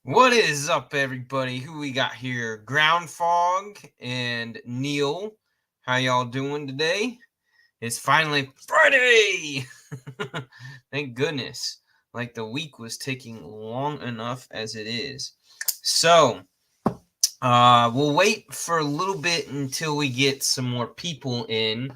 What is up, everybody? Who we got here? Ground Fog and Neil. How y'all doing today? It's finally Friday! Thank goodness. Like the week was taking long enough as it is. So, we'll wait for a little bit until we get some more people in.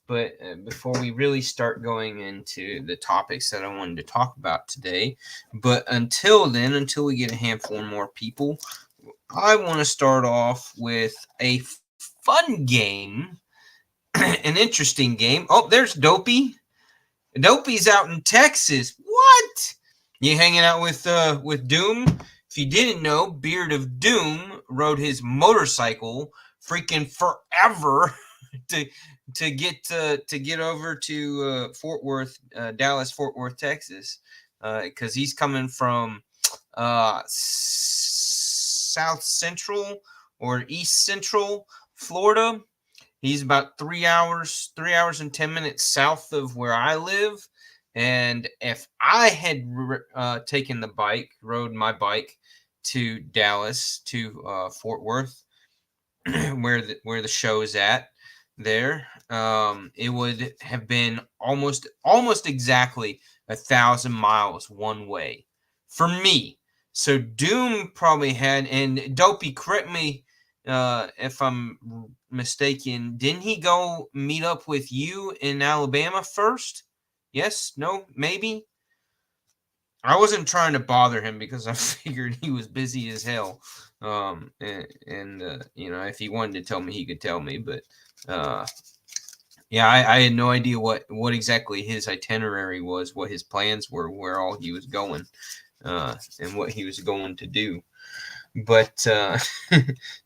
But before we really start going into the topics that I wanted to talk about today, but until then, until we get a handful more people, I want to start off with a fun game, an interesting game. Oh, there's Dopey. Dopey's out in Texas. What? You hanging out with Doom? If you didn't know, Beard of Doom rode his motorcycle freaking forever to get over to Fort Worth, Dallas, Fort Worth, Texas, because he's coming from South Central or East Central Florida. He's about 3 hours and 10 minutes south of where I live. And if I had taken the bike, rode my bike to Dallas, to Fort Worth, where the show is at, there, it would have been almost exactly 1,000 miles one way for me. So Doom probably had, and Dopey, correct me if I'm mistaken, didn't he go meet up with you in Alabama first? Yes? No? Maybe? I wasn't trying to bother him because I figured he was busy as hell. If he wanted to tell me, he could tell me. But yeah, I had no idea what exactly his itinerary was, what his plans were, where all he was going, and what he was going to do. But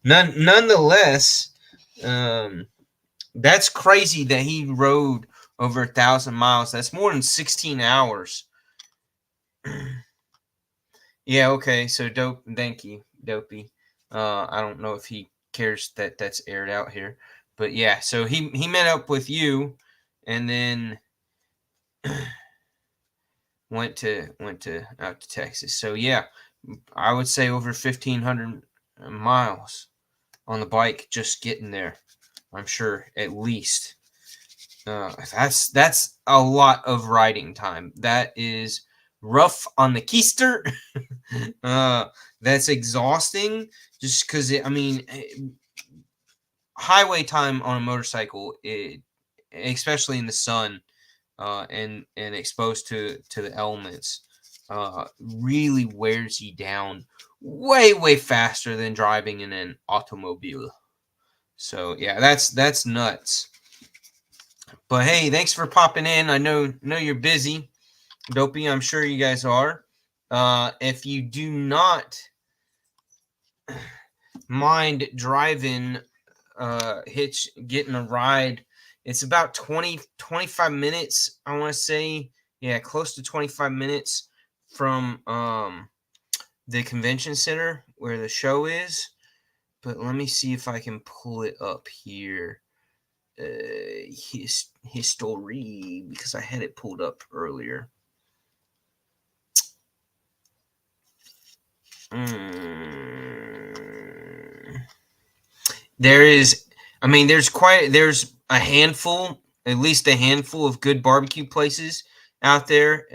nonetheless, that's crazy that he rode over 1,000 miles. That's more than 16 hours. Yeah, okay. So dope. Thank you, Dopey. I don't know if he cares that that's aired out here, but yeah. So he met up with you, and then went to out to Texas. So yeah, I would say over 1,500 miles on the bike just getting there. I'm sure at least. That's a lot of riding time. That is rough on the keister. That's exhausting. Just because highway time on a motorcycle, especially in the sun, and exposed to the elements, really wears you down way faster than driving in an automobile. So yeah, that's nuts. But hey, thanks for popping in. I know you're busy, Dopey. I'm sure you guys are. If you do not mind driving, getting a ride, it's about 25 minutes. I want to say, yeah, close to 25 minutes from the convention center where the show is. But let me see if I can pull it up here. History, because I had it pulled up earlier. There's a handful, at least a handful of good barbecue places out there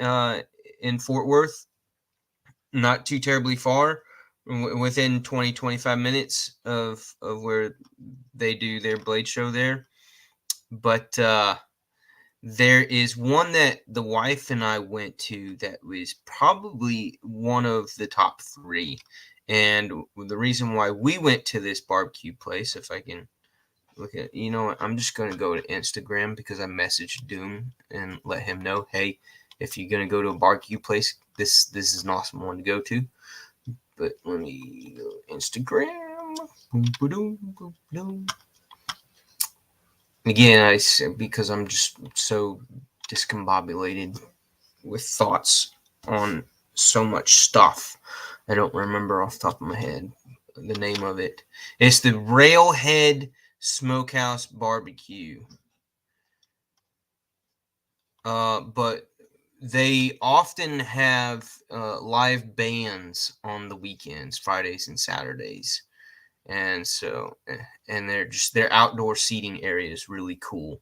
in Fort Worth, not too terribly far, within 20-25 minutes of where they do their blade show there. But there is one that the wife and I went to that was probably one of the top three. And the reason why we went to this barbecue place, if I can look at, I'm just going to go to Instagram because I messaged Doom and let him know, hey, if you're going to go to a barbecue place, this is an awesome one to go to. But let me go to Instagram. Again, because I'm just so discombobulated with thoughts on so much stuff, I don't remember off the top of my head the name of it. It's the Railhead Smokehouse Barbecue. But they often have live bands on the weekends, Fridays and Saturdays, and so and their outdoor seating area is really cool.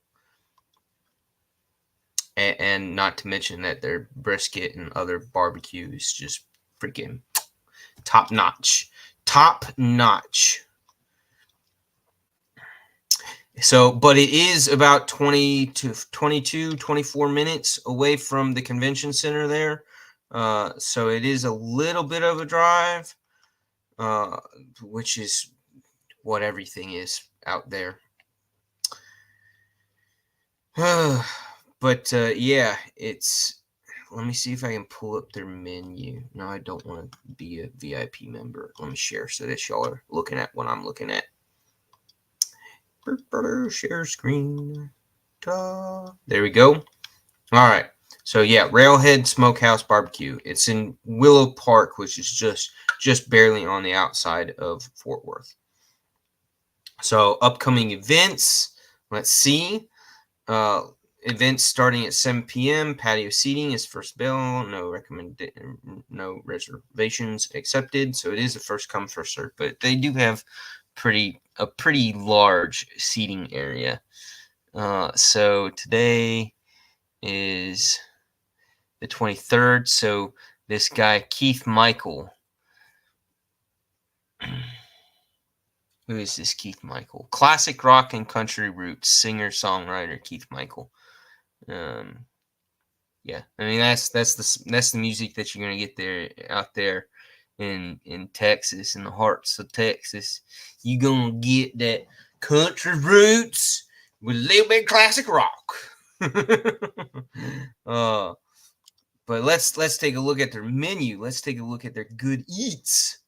And not to mention that their brisket and other barbecue is just freaking top notch. Top notch. So, but it is about 20 to 22, 24 minutes away from the convention center there. So it is a little bit of a drive, which is what everything is out there. But yeah, it's. Let me see if I can pull up their menu. No, I don't want to be a VIP member. Let me share so that y'all are looking at what I'm looking at. Share screen. There we go. All right. So yeah, Railhead Smokehouse Barbecue. It's in Willow Park, which is just barely on the outside of Fort Worth. So upcoming events. Let's see. Events starting at 7 p.m. Patio seating is first bell. No reservations accepted. So it is a first come first serve, but they do have a pretty large seating area. So today is the 23rd. So this guy Keith Michael. Who is this Keith Michael? Classic rock and country roots singer songwriter Keith Michael. Yeah, I mean that's the music that you're gonna get out there in Texas, in the hearts of Texas. You're gonna get that country roots with a little bit of classic rock. But let's take a look at their menu. Let's take a look at their good eats.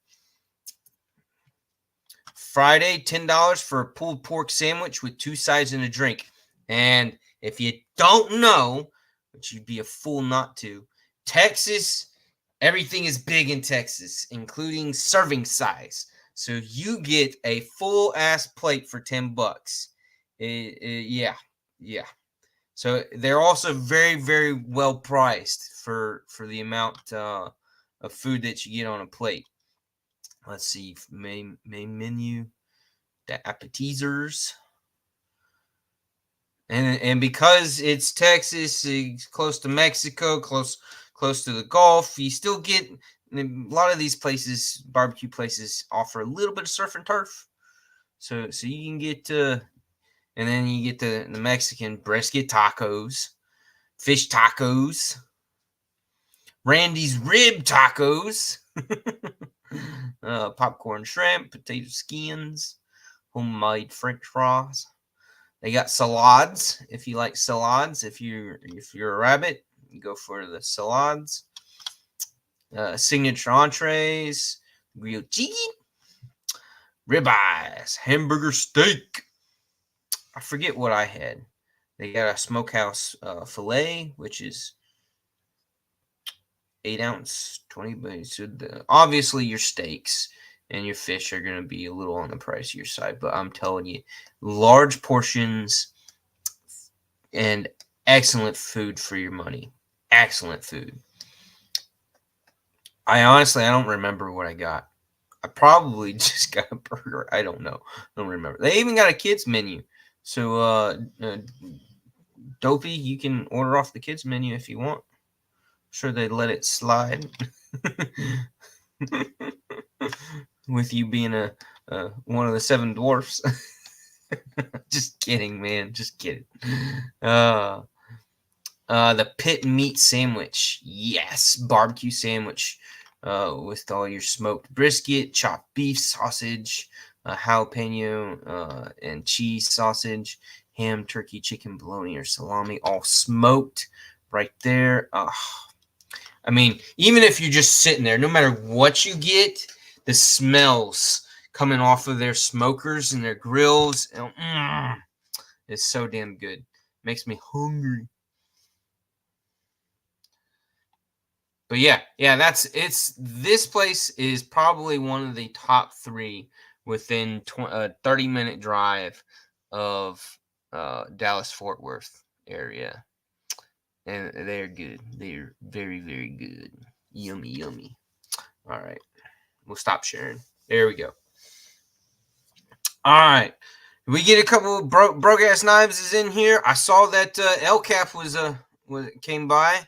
Friday, $10 for a pulled pork sandwich with 2 sides and a drink. And if you don't know, which you'd be a fool not to, Texas, everything is big in Texas, including serving size. So you get a full ass plate for $10. Yeah. So they're also very, very well priced for the amount of food that you get on a plate. Let's see, main menu, the appetizers. And because it's Texas, it's close to Mexico, close to the Gulf, you still get a lot of these places, barbecue places, offer a little bit of surf and turf. So you can get and then you get the Mexican brisket tacos, fish tacos, Randy's rib tacos, popcorn shrimp, potato skins, homemade French fries. They got salads. If you like salads, if you're a rabbit, you go for the salads. Signature entrees, grilled chicken, ribeyes, hamburger steak. I forget what I had. They got a smokehouse filet, which is 8-ounce, 20. So obviously your steaks and your fish are going to be a little on the pricier side, but I'm telling you, large portions and excellent food for your money. Excellent food. I don't remember what I got. I probably just got a burger. I don't know. I don't remember. They even got a kids menu. So, Dopey, you can order off the kids menu if you want. I'm sure they let it slide. With you being a one of the 7 dwarfs. Just kidding, man. Just kidding. The pit meat sandwich. Yes, barbecue sandwich with all your smoked brisket, chopped beef, sausage, jalapeno, and cheese sausage, ham, turkey, chicken, bologna, or salami, all smoked right there. I mean, even if you're just sitting there, no matter what you get, the smells coming off of their smokers and their grills, it's so damn good. Makes me hungry. But yeah, this place is probably one of the top 3 within a 30-minute drive of Dallas Fort Worth area. and they're good. They're very, very good. Yummy, yummy. All right, we'll stop sharing. There we go. All right, we get a couple of broke ass knives is in here. I saw that El Cap was came by.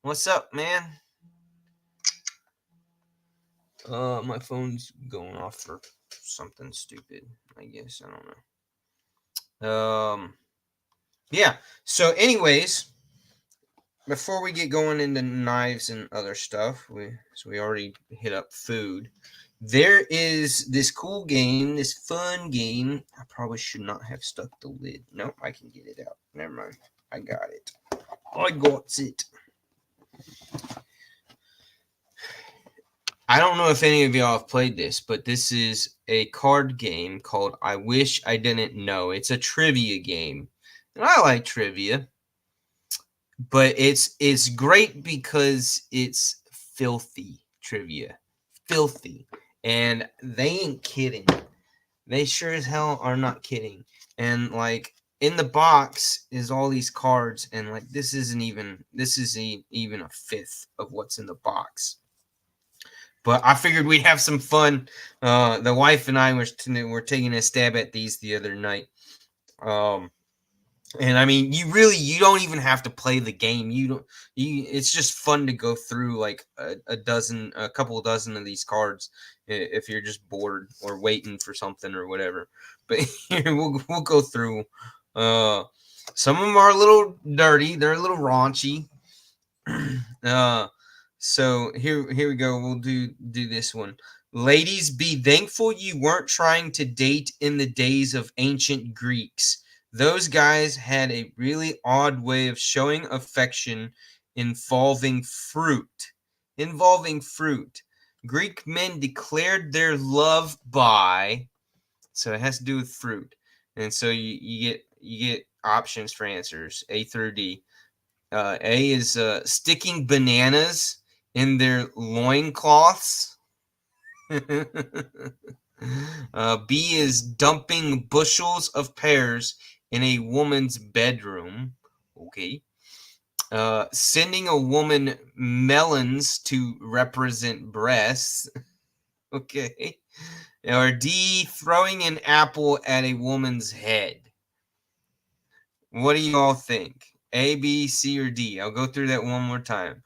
What's up, man? My phone's going off for something stupid. I guess I don't know. Yeah. So, anyways, before we get going into knives and other stuff, we already hit up food. There is this cool game, this fun game. I probably should not have stuck the lid. Nope, I can get it out. Never mind. I got it. I got it. I don't know if any of y'all have played this, but this is a card game called I Wish I Didn't Know. It's a trivia game. And I like trivia. But it's great because it's filthy trivia. Filthy. And they ain't kidding. They sure as hell are not kidding. And like in the box is all these cards, and like this isn't even a fifth of what's in the box. But I figured we'd have some fun. The wife and I were taking a stab at these the other night. And I mean, you don't even have to play the game. It's just fun to go through like a couple of dozen of these cards if you're just bored or waiting for something or whatever. But here we'll go through. Some of them are a little dirty. They're a little raunchy. So here we go. We'll do this one. Ladies, be thankful you weren't trying to date in the days of ancient Greeks. Those guys had a really odd way of showing affection involving fruit. Greek men declared their love by, so it has to do with fruit. And so you get options for answers, A through D. A is sticking bananas in their loincloths. B is dumping bushels of pears in a woman's bedroom. Okay. Sending a woman melons to represent breasts. Okay. Or D, throwing an apple at a woman's head. What do you all think? A, B, C, or D? I'll go through that one more time.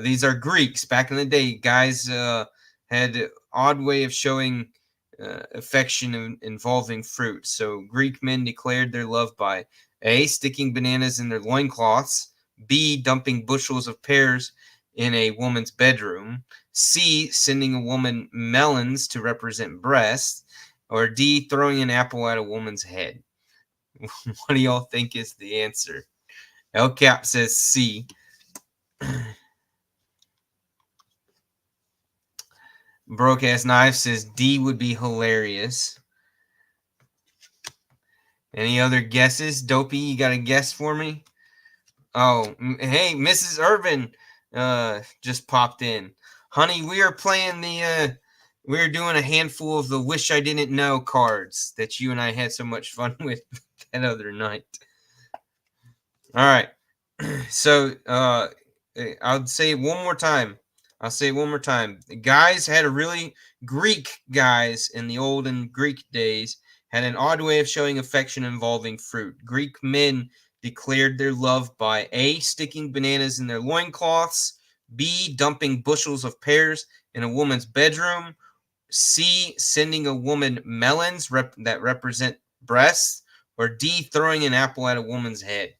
These are Greeks. Back in the day, guys had an odd way of showing affection involving fruit. So Greek men declared their love by A, sticking bananas in their loincloths, B, dumping bushels of pears in a woman's bedroom, C, sending a woman melons to represent breasts, or D, throwing an apple at a woman's head. What do y'all think is the answer? El Cap says C. Broke Ass Knife says D would be hilarious. Any other guesses? Dopey, you got a guess for me? Oh, hey, Mrs. Irvin just popped in. Honey, we are playing we're doing a handful of the Wish I Didn't Know cards that you and I had so much fun with that other night. All right. So I'll say it one more time. The guys had a really Greek guys in the olden Greek days had an odd way of showing affection involving fruit. Greek men declared their love by A, sticking bananas in their loincloths, B, dumping bushels of pears in a woman's bedroom, C, sending a woman melons that represent breasts, or D, throwing an apple at a woman's head.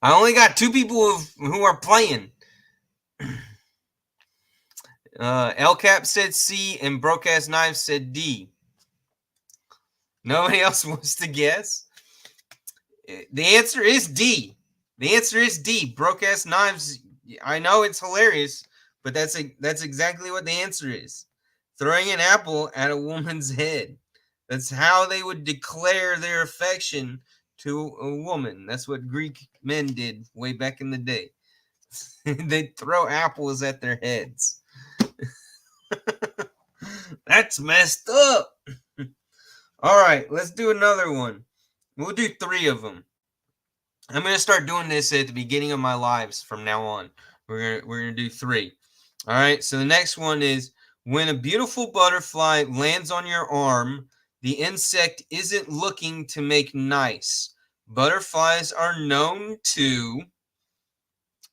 I only got two people who are playing. El Cap said C and Broke Ass Knives said D. Nobody else wants to guess? The answer is D. Broke Ass Knives. I know it's hilarious, but that's exactly what the answer is. Throwing an apple at a woman's head. That's how they would declare their affection to a woman. That's what Greek men did way back in the day. They'd throw apples at their heads. That's messed up. All right, let's do another one. We'll do 3 of them. I'm gonna start doing this at the beginning of my lives from now on. We're gonna do 3. All right. So the next one is when a beautiful butterfly lands on your arm, the insect isn't looking to make nice. Butterflies are known to.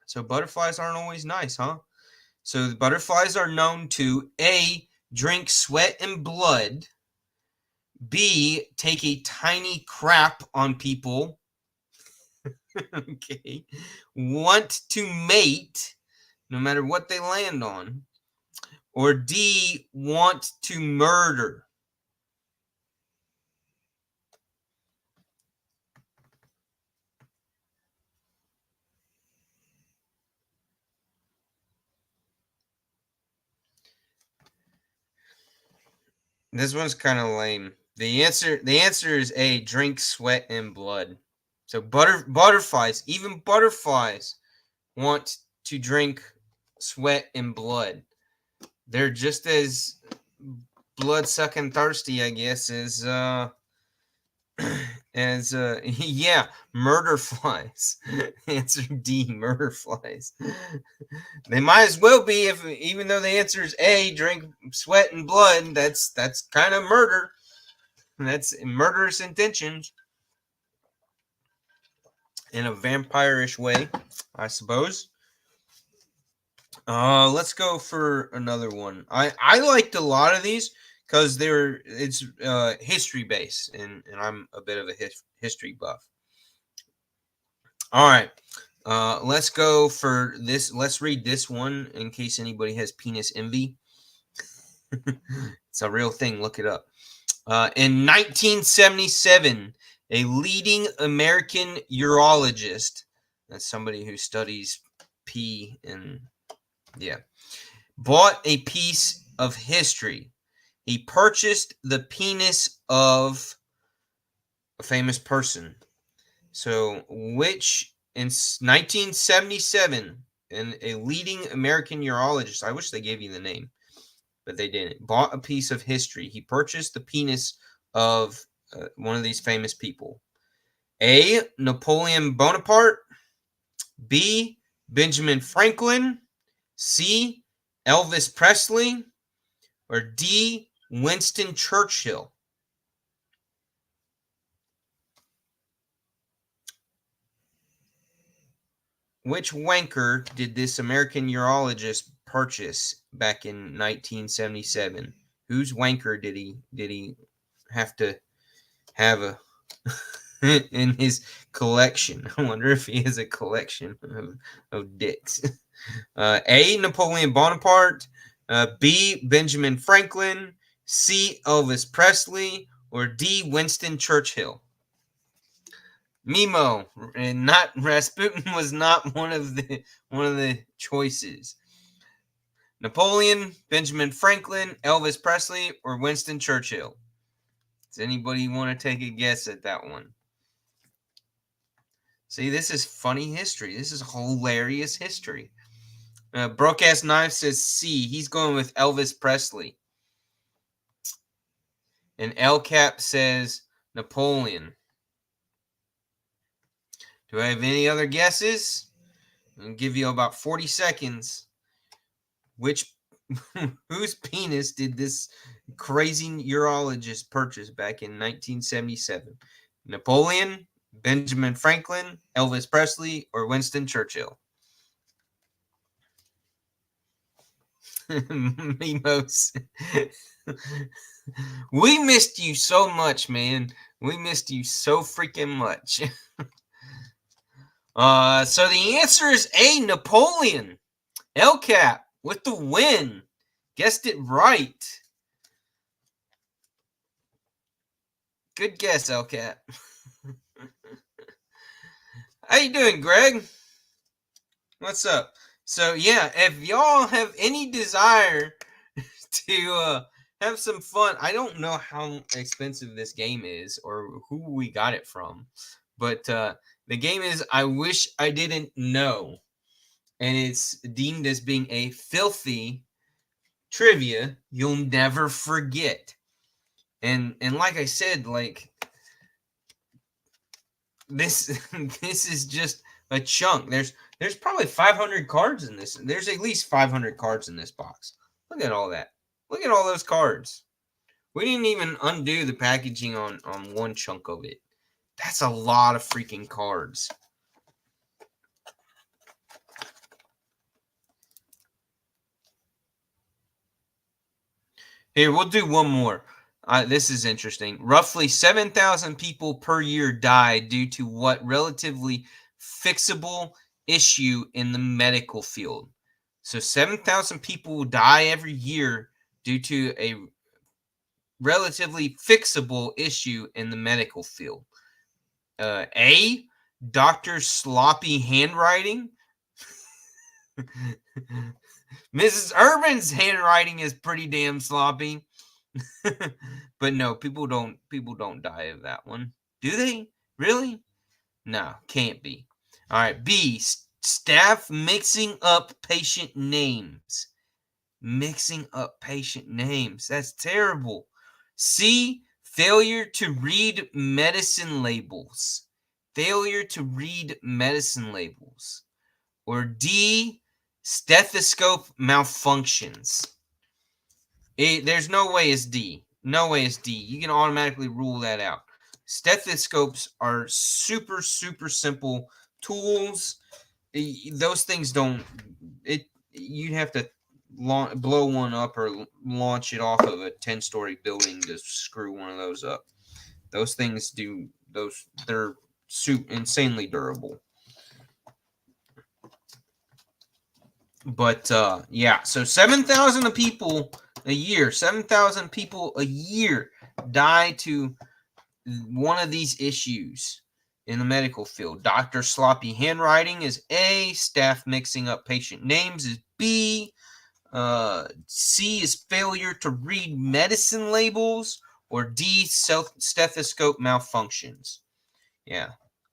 So butterflies aren't always nice, huh? So the butterflies are known to A, drink sweat and blood. B, take a tiny crap on people. Okay. Want to mate no matter what they land on. Or D, want to murder. This one's kind of lame. The answer is A, drink sweat and blood. So butterflies, even butterflies want to drink sweat and blood. They're just as blood sucking thirsty, I guess, as yeah, murder flies. Answer D, murder flies. They might as well be, if even though the answer is A, drink sweat and blood. That's kind of murder. That's murderous intentions in a vampire-ish way, I suppose. Let's go for another one. I liked a lot of these because it's history based, and I'm a bit of a history buff. All right. Let's go for this. Let's read this one in case anybody has penis envy. It's a real thing. Look it up. In 1977, a leading American urologist, that's somebody who studies pee and bought a piece of history. He purchased the penis of a famous person. So, which in 1977, and a leading American urologist, I wish they gave you the name, but they didn't, bought a piece of history. He purchased the penis of one of these famous people. A, Napoleon Bonaparte. B, Benjamin Franklin. C, Elvis Presley. Or D, Winston Churchill. Which wanker did this American urologist purchase back in 1977? Whose wanker did he have to have a in his collection? I wonder if he has a collection of dicks. A, Napoleon Bonaparte. B, Benjamin Franklin. C, Elvis Presley. Or D, Winston Churchill. Mimo, and not Rasputin was not one of the choices. Napoleon, Benjamin Franklin, Elvis Presley, or Winston Churchill. Does anybody want to take a guess at that one? See, this is funny history. This is hilarious history. Broke-ass Knife says C. He's going with Elvis Presley. And LCap says Napoleon. Do I have any other guesses? I'll give you about 40 seconds. Whose penis did this crazy urologist purchase back in 1977? Napoleon, Benjamin Franklin, Elvis Presley, or Winston Churchill? Mimos. We missed you so much, man. We missed you so freaking much. So the answer is A, Napoleon. LCap with the win. Guessed it right. Good guess, LCap. How you doing, Greg? What's up? So yeah, if y'all have any desire to have some fun, I don't know how expensive this game is or who we got it from, but the game is I Wish I Didn't Know, and it's deemed as being a filthy trivia you'll never forget. And like I said, like this this is just a chunk. There's probably 500 cards in this. There's at least 500 cards in this box. Look at all that. Look at all those cards. We didn't even undo the packaging on one chunk of it. That's a lot of freaking cards. Here, we'll do one more. This is interesting. Roughly 7,000 people per year die due to what relatively fixable issue in the medical field? So 7,000 people die every year due to a relatively fixable issue in the medical field. A, doctor's sloppy handwriting. Mrs. Urban's handwriting is pretty damn sloppy. But no, people don't die of that one. Do they? Really? No, can't be. All right. B, staff mixing up patient names. Mixing up patient names. That's terrible. C, failure to read medicine labels. Failure to read medicine labels. Or D, stethoscope malfunctions. There's no way it's D. No way it's D. You can automatically rule that out. Stethoscopes are super, super simple tools. Those things don't. You'd have to blow one up or launch it off of a 10-story building to screw one of those up. Those things do those. They're insanely durable. But yeah, so 7,000 people a year. 7,000 people a year die to one of these issues in the medical field. Doctor sloppy handwriting is A. Staff mixing up patient names is B. C is failure to read medicine labels, or D, stethoscope malfunctions. Yeah.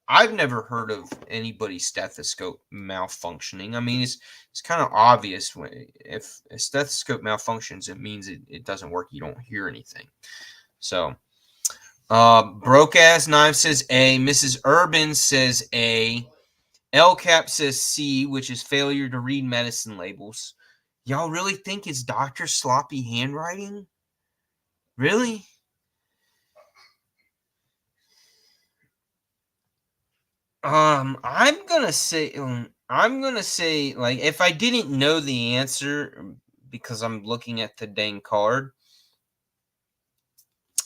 I've never heard of anybody's stethoscope malfunctioning. I mean, it's kind of obvious if a stethoscope malfunctions, it means it doesn't work. You don't hear anything. So, Broke Ass Knife says A. Mrs. Urban says A. LCAP says C, which is failure to read medicine labels. Y'all really think it's Dr. Sloppy handwriting? Really? I'm gonna say like, if I didn't know the answer because I'm looking at the dang card,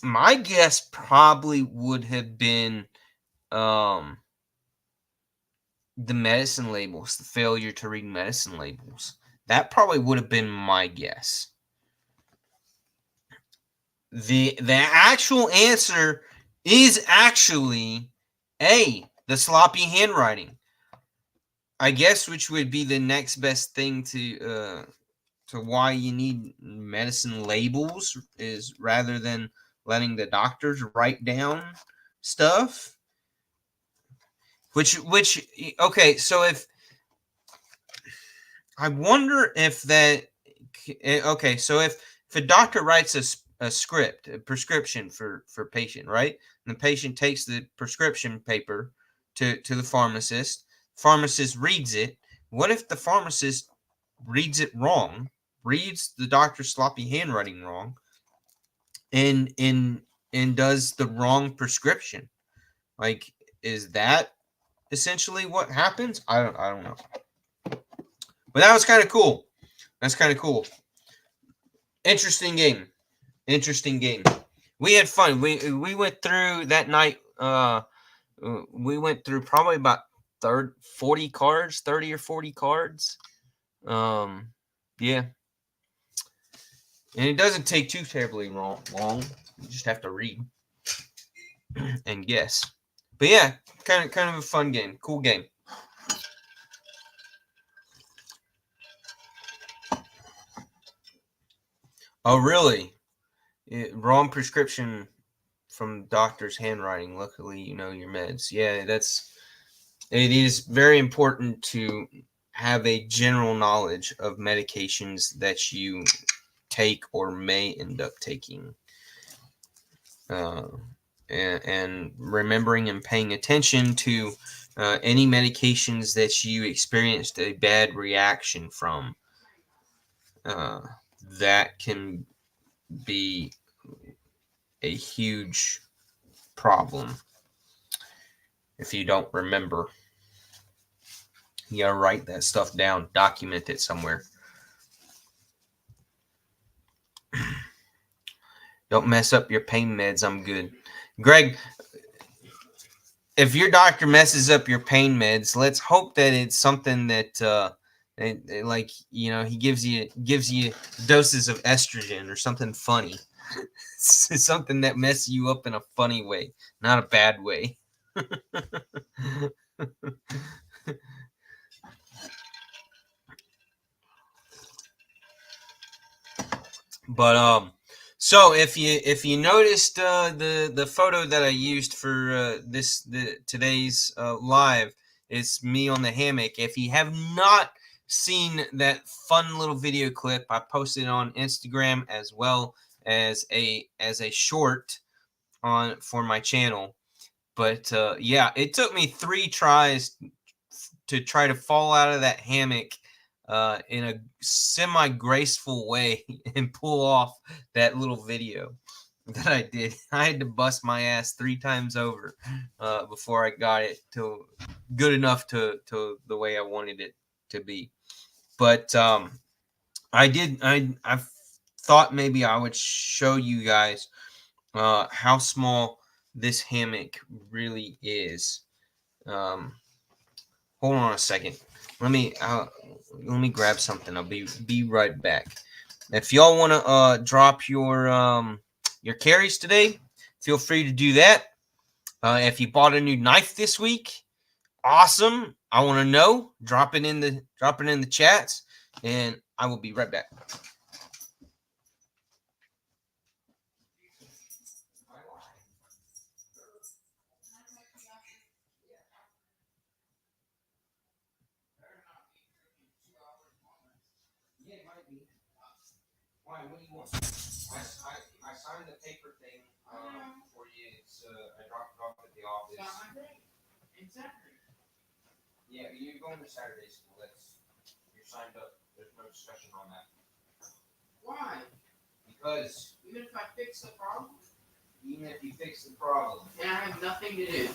my guess probably would have been the medicine labels, the failure to read medicine labels. That probably would have been my guess. The actual answer is actually A, the sloppy handwriting. I guess which would be the next best thing to why you need medicine labels, is rather than letting the doctors write down stuff. Which okay, so if I wonder if that okay, so if a doctor writes a script, a prescription for patient, right? And the patient takes the prescription paper to the pharmacist. Pharmacist reads it. What if the pharmacist reads it wrong, reads the doctor's sloppy handwriting wrong, and does the wrong prescription? Like, is that essentially what happens? I don't know. But that was kind of cool. That's kind of cool. Interesting game. Interesting game. We had fun. We went through that night. We went through probably about 40 cards, 30 or 40 cards. Yeah. And it doesn't take too terribly long. You just have to read and guess. But yeah, kind of a fun game. Cool game. Oh, really? Wrong prescription from doctor's handwriting. Luckily, you know your meds. Yeah, it is very important to have a general knowledge of medications that you take or may end up taking. and remembering and paying attention to any medications that you experienced a bad reaction from. That can be a huge problem if you don't remember. You gotta write that stuff down, document it somewhere. Don't mess up your pain meds. I'm good. Greg, if your doctor messes up your pain meds, let's hope that it's something that like, you know, he gives you doses of estrogen or something funny. Something that messes you up in a funny way, not a bad way. But so if you noticed the photo that I used for today's live, it's me on the hammock. If you have not seen that fun little video clip, I posted it on Instagram as well as a short on for my channel. But yeah, it took me 3 tries to try to fall out of that hammock in a semi-graceful way and pull off that little video that I did. I had to bust my ass 3 times over before I got it to good enough to the way I wanted it to be. But I thought maybe I would show you guys how small this hammock really is. Hold on a second. Let me grab something. I'll be right back. If y'all want to drop your carries today, feel free to do that. If you bought a new knife this week, awesome. I want to know. Drop it in the chats, and I will be right back. Why? What do you want? I signed the paper thing for you. It's I dropped it off at the office. Exactly. Yeah, you're going to Saturday school. You're signed up. There's no discussion on that. Why? Because even if I fix the problem. Even if you fix the problem. And I have nothing to do.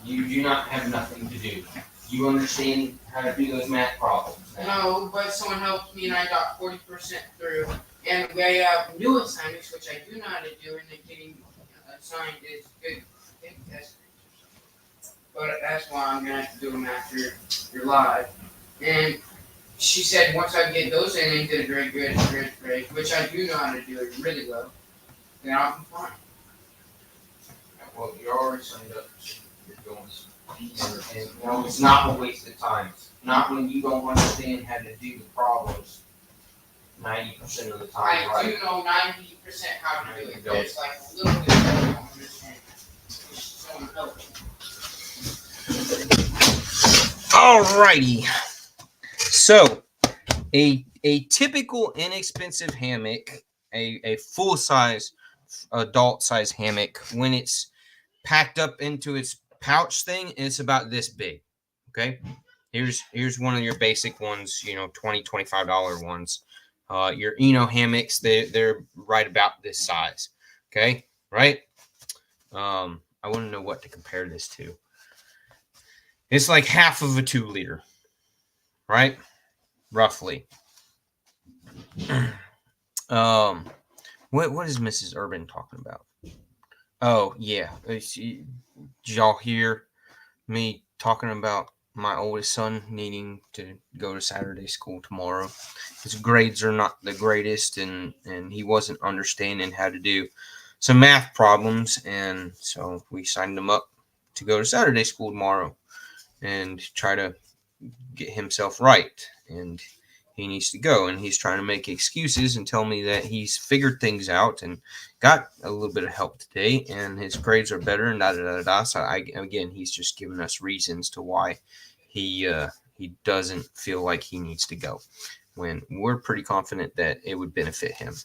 You do not have nothing to do. You understand how to do those math problems now. No, but someone helped me and I got 40% through. And we have new assignments, which I do know how to do, and then getting assigned is good. But that's why I'm going to have to do them after you're live. And she said once I get those in and get a great grade, which I do know how to do it really well, then I'll be fine. Well, you're already signed up. You're going. And you know, it's not a waste of time. Not when you don't understand how to do the problems 90% of the time. I do know 90% how to do it. There's like a little bit that I don't understand. Someone help me. Alrighty. So, a typical inexpensive hammock, a full size adult size hammock, when it's packed up into its pouch thing, it's about this big. Okay, here's one of your basic ones, you know, $20-$25 ones. Your hammocks, they're right about this size. Okay, right? I want to know what to compare this to. It's like half of a 2-liter, right? Roughly. What is Mrs. Urban talking about? Oh yeah, did y'all hear me talking about my oldest son needing to go to Saturday school tomorrow? His grades are not the greatest, and he wasn't understanding how to do some math problems, and so we signed him up to go to Saturday school tomorrow and try to get himself right. And he needs to go, and he's trying to make excuses and tell me that he's figured things out and got a little bit of help today, and his grades are better, and da. So again, he's just giving us reasons to why he doesn't feel like he needs to go, when we're pretty confident that it would benefit him.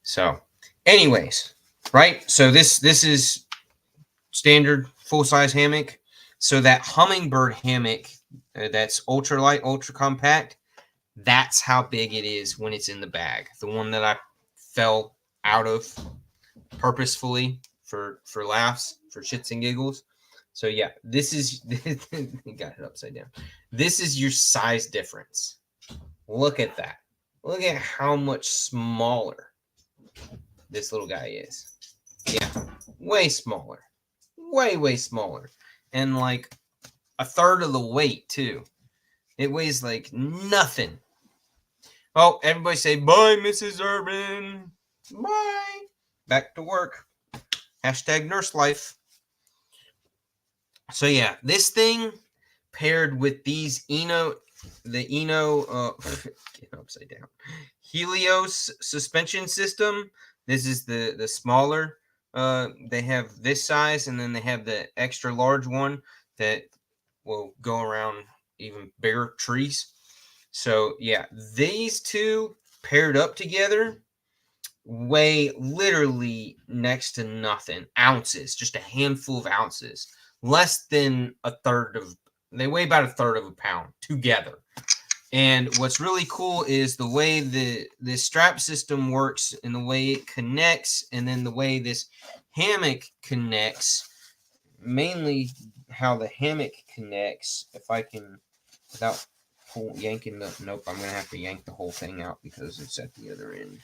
So, anyways, right? So this is standard full-size hammock. So that hummingbird hammock that's ultra light, ultra compact, that's how big it is when it's in the bag. The one that I fell out of purposefully for laughs, for shits and giggles. So yeah, this is got it upside down. This is your size difference. Look at that. Look at how much smaller this little guy is. Yeah, way smaller. Way smaller. And like a third of the weight too. It weighs like nothing. Oh, everybody say bye, Mrs. Urban. Bye. Back to work. Hashtag nurse life. So yeah, this thing paired with these get upside down, Helios suspension system. This is the smaller. They have this size, and then they have the extra large one that will go around even bigger trees. So yeah, these two paired up together weigh literally next to nothing. Ounces, just a handful of ounces. Less than a third of, they weigh about a third of a pound together. And what's really cool is the way the strap system works and the way it connects, and then the way this hammock connects. Mainly how the hammock connects, if I can, without yanking the, nope, I'm going to have to yank the whole thing out because it's at the other end.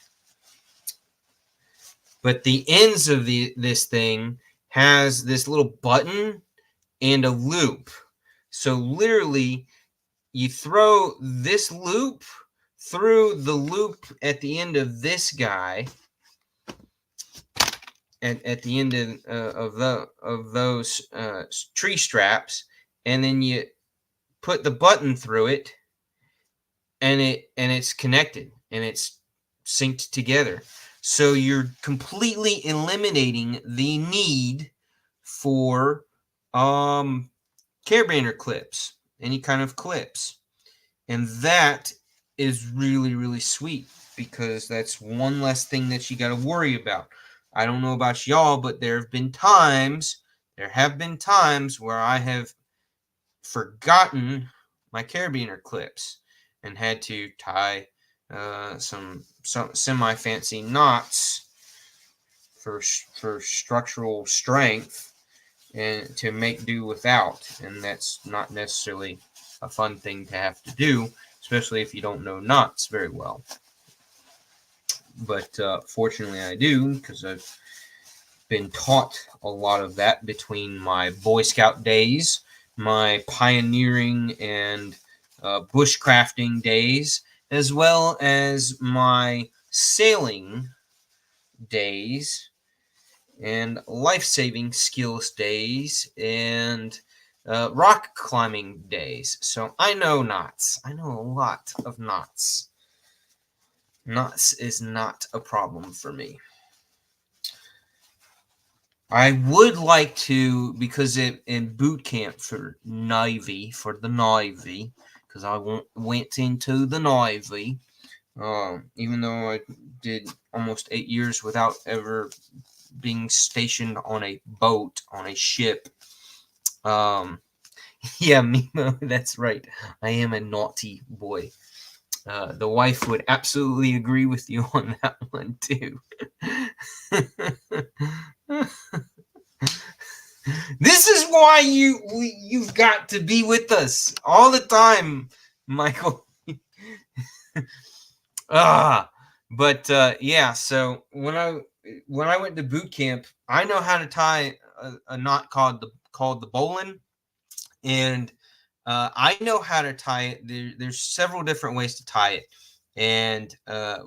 But the ends of this thing has this little button and a loop. So literally, you throw this loop through the loop at the end of this guy, at the end of those tree straps, and then you put the button through it, and it's connected and it's synced together. So you're completely eliminating the need for carabiner clips, any kind of clips. And that is really, really sweet because that's one less thing that you got to worry about. I don't know about y'all, but there have been times where I have forgotten my carabiner clips and had to tie some semi-fancy knots for structural strength and to make do without, and that's not necessarily a fun thing to have to do, especially if you don't know knots very well. But fortunately I do, because I've been taught a lot of that between my Boy Scout days, my pioneering and bushcrafting days, as well as my sailing days and life-saving skills days and rock climbing days. So I know knots. I know a lot of knots. Knots is not a problem for me. I would like to, because in boot camp for the Navy, because I went into the Navy, even though I did almost 8 years without ever being stationed on a boat, on a ship. Yeah, Mimo, that's right. I am a naughty boy. The wife would absolutely agree with you on that one too. This is why you've got to be with us all the time, Michael. But yeah. So when I went to boot camp, I know how to tie a knot called the bowline, and I know how to tie it. There's several different ways to tie it, and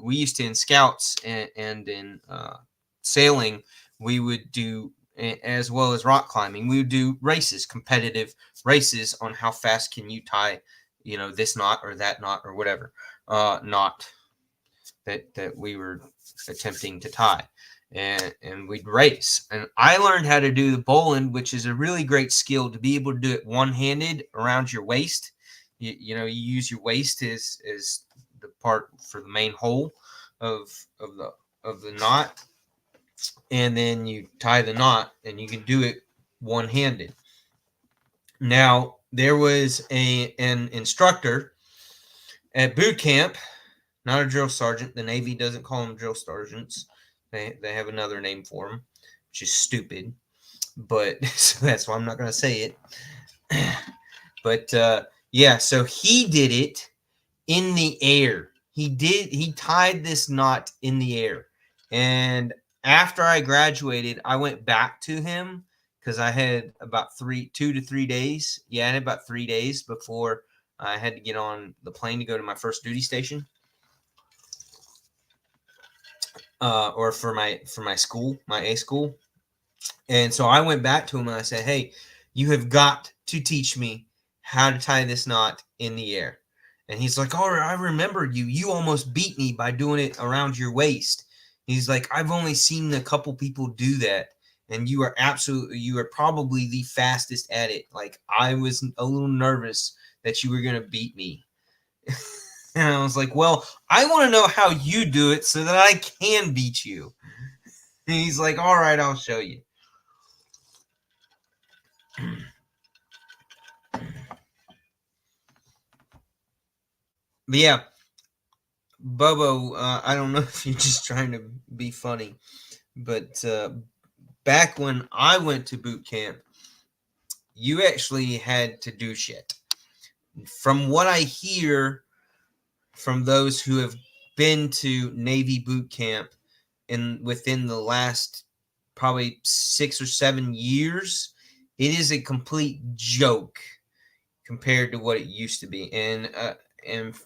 we used to, in scouts and in sailing, we would do, as well as rock climbing, we would do races, competitive races on how fast can you tie, this knot or that knot or whatever knot that we were attempting to tie. And we'd race. And I learned how to do the bowline, which is a really great skill to be able to do it one-handed around your waist. You use your waist as the part for the main hole of the knot, and then you tie the knot, and you can do it one-handed. Now, there was an instructor at boot camp, not a drill sergeant. The Navy doesn't call them drill sergeants. They have another name for them, which is stupid. But so that's why I'm not going to say it. But yeah, so he did it in the air. He tied this knot in the air. And after I graduated, I went back to him because I had about 2 to 3 days. Yeah, I had about 3 days before I had to get on the plane to go to my first duty station. Or for my school, my A school. And so I went back to him and I said, "Hey, you have got to teach me how to tie this knot in the air." And he's like, "Oh, I remember you. You almost beat me by doing it around your waist." He's like, "I've only seen a couple people do that. And you are probably the fastest at it. Like, I was a little nervous that you were going to beat me." And I was like, "Well, I want to know how you do it so that I can beat you." And he's like, "All right, I'll show you." But yeah, Bobo, I don't know if you're just trying to be funny, but back when I went to boot camp, you actually had to do shit. From what I hear from those who have been to Navy boot camp within the last probably 6 or 7 years, it is a complete joke compared to what it used to be. And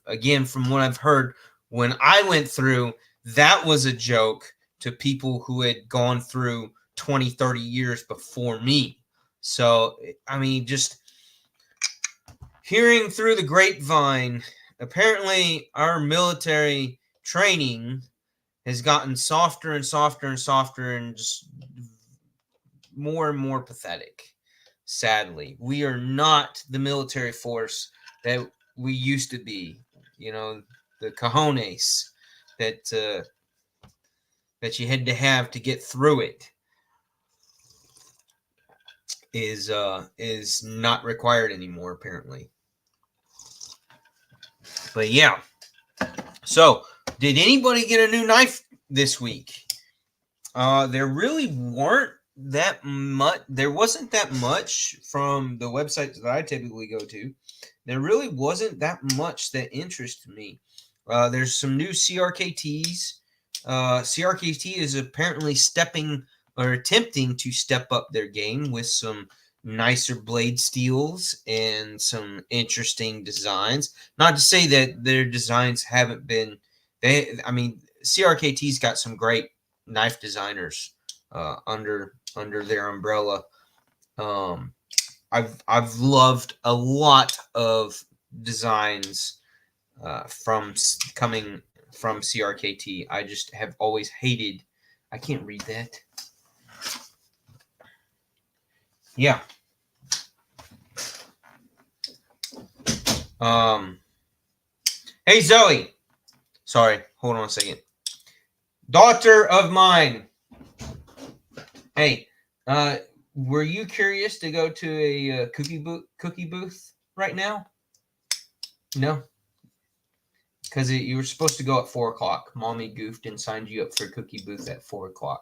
again, from what I've heard, when I went through, that was a joke to people who had gone through 20, 30 years before me. So, I mean, just hearing through the grapevine, apparently our military training has gotten softer and softer and softer and just more and more pathetic. Sadly, we are not the military force that we used to be. You know, the cojones that you had to have to get through it is not required anymore, apparently. But yeah. So, did anybody get a new knife this week? There really weren't that much. There wasn't that much from the websites that I typically go to. There really wasn't that much that interested me. There's some new CRKTs. CRKT is apparently stepping or attempting to step up their game with some nicer blade steels and some interesting designs. Not to say that their designs haven't been. I mean, CRKT's got some great knife designers under their umbrella. I've loved a lot of designs coming from CRKT. I just have always hated. I can't read that. Yeah. Hey Zoe. Sorry, hold on a second. Daughter of mine. Hey, were you curious to go to a cookie booth right now? No, because you were supposed to go at 4:00. Mommy goofed and signed you up for a cookie booth at 4:00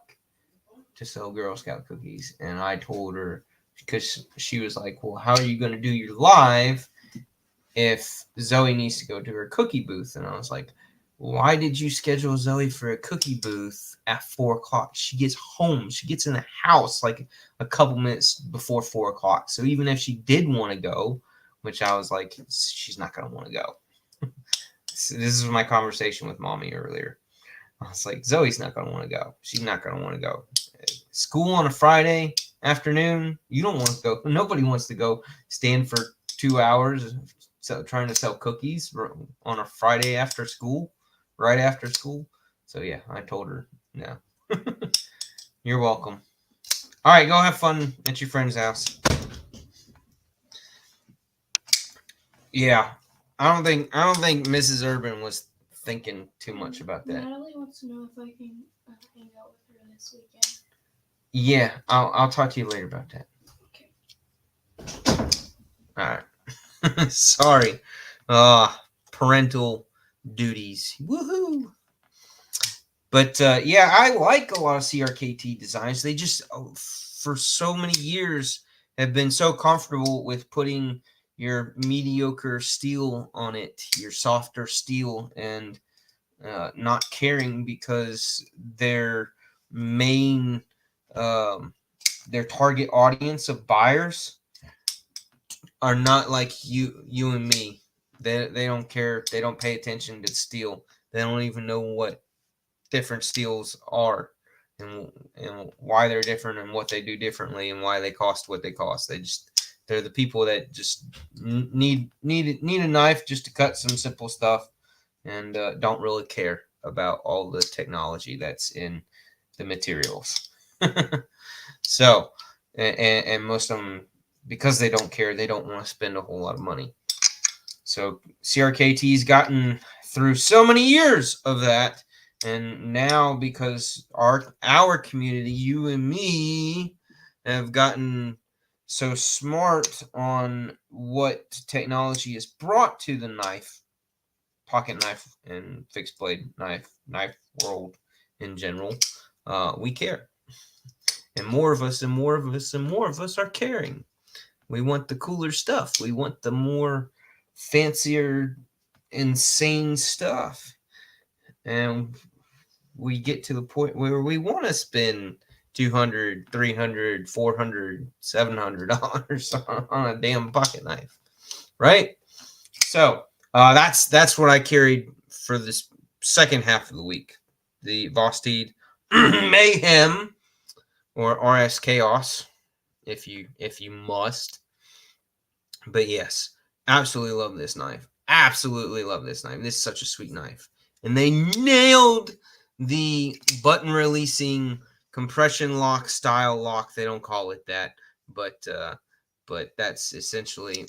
to sell Girl Scout cookies, and I told her because she was like, "Well, how are you going to do your live if Zoe needs to go to her cookie booth?" And I was like, "Why did you schedule Zoe for a cookie booth at 4:00? She gets home. She gets in the house like a couple minutes before 4:00. So even if she did want to go," which I was like, "She's not going to want to go." So this is my conversation with Mommy earlier. I was like, "Zoe's not going to want to go. She's not going to want to go. School on a Friday afternoon, you don't want to go. Nobody wants to go stand for 2 hours trying to sell cookies on a Friday after school." Right after school. So yeah, I told her no. You're welcome. All right, go have fun at your friend's house. Yeah, I don't think Mrs. Urban was thinking too much about that. Natalie wants to know if I can hang out with her this weekend. Yeah, I'll talk to you later about that. All right. Sorry. Parental duties. Woohoo! But yeah, I like a lot of CRKT designs. They just, for so many years, have been so comfortable with putting your mediocre steel on it, your softer steel, and not caring because their main, their target audience of buyers are not like you and me. They don't care. They don't pay attention to steel. They don't even know what different steels are and why they're different and what they do differently and why they cost what they cost. They're the people that just need a knife just to cut some simple stuff and don't really care about all the technology that's in the materials. So, and most of them, because they don't care, they don't want to spend a whole lot of money. So CRKT's gotten through so many years of that, and now because our community, you and me, have gotten so smart on what technology has brought to the knife, pocket knife, and fixed blade knife world in general, we care, and more of us, and more of us, and more of us are caring. We want the cooler stuff. We want the more fancier, insane stuff. And we get to the point where we want to spend $200, $300, $400, $700 on a damn pocket knife, right? So that's what I carried for this second half of the week. The Vosteed Mayhem, or RS Chaos, if you must. But yes, absolutely love this knife. Absolutely love this knife. This is such a sweet knife. And they nailed the button releasing compression lock style lock. They don't call it that, but that's essentially,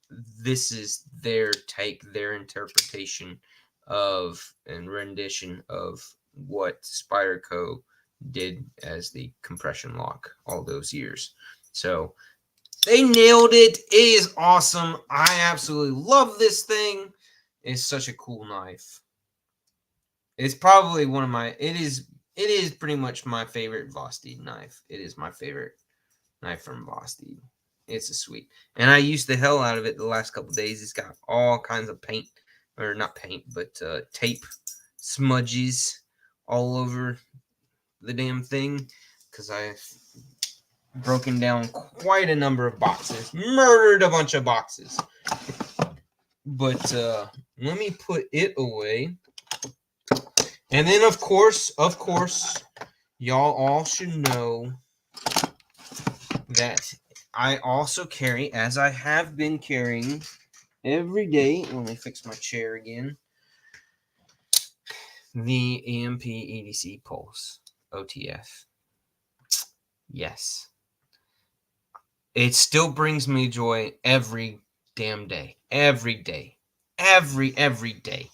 this is their take, their interpretation of and rendition of what Spyderco did as the compression lock all those years. So they nailed it. It is awesome. I absolutely love this thing. It's such a cool knife. It's probably one of my, it is pretty much my favorite Vosteed knife. It is my favorite knife from Vosteed. It's a sweet. And I used the hell out of it the last couple of days. It's got all kinds of paint, or not paint, but tape smudges all over the damn thing, because I've broken down quite a number of boxes, murdered a bunch of boxes. But let me put it away. And then of course, y'all all should know that I also carry, as I have been carrying every day, let me fix my chair again, the EMP EDC Pulse OTF. Yes. It still brings me joy every damn day. Every day. Every day.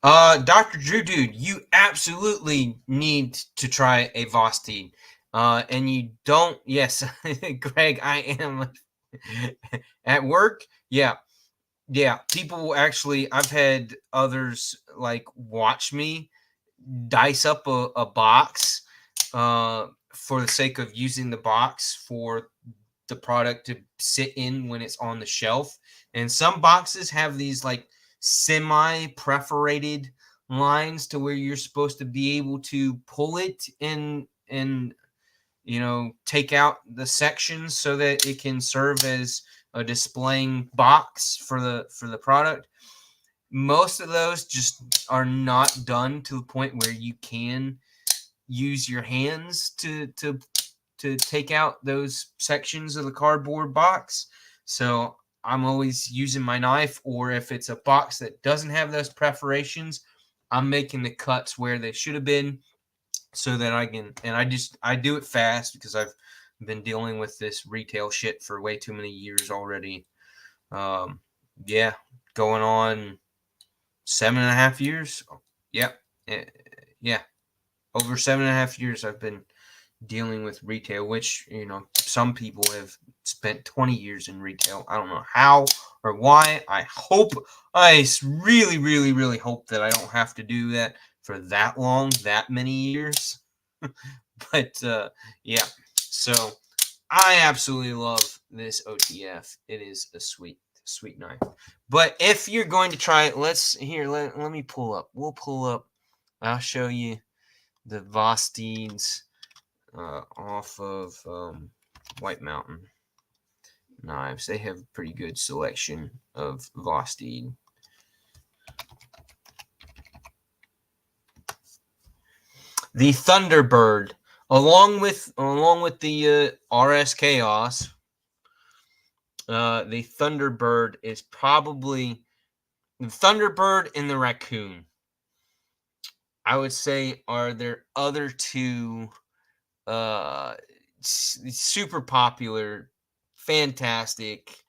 Dr. Drew Dude, you absolutely need to try a Vosteed. And you don't, yes, Greg, I am at work. Yeah. People actually, I've had others like watch me dice up a box, for the sake of using the box for the product to sit in when it's on the shelf. And some boxes have these like semi-perforated lines to where you're supposed to be able to pull it and take out the sections so that it can serve as a displaying box for the product. Most of those just are not done to the point where you can use your hands to take out those sections of the cardboard box. So I'm always using my knife, or if it's a box that doesn't have those perforations, I'm making the cuts where they should have been, so that I can, and I do it fast because I've been dealing with this retail shit for way too many years already. Yeah, going on 7.5 years. Yep. Yeah. Over 7.5 years I've been dealing with retail, which, some people have spent 20 years in retail. I don't know how or why. I really, really, really hope that I don't have to do that for that long, that many years. But yeah, so I absolutely love this OTF. It is a sweet knife. But if you're going to try it, let me pull up. We'll pull up. I'll show you the Vosteeds off of White Mountain knives. They have a pretty good selection of Vosteed. The Thunderbird, along with the RS Chaos, the Thunderbird is probably the Thunderbird and the Raccoon. I would say are their other two super popular, fantastic.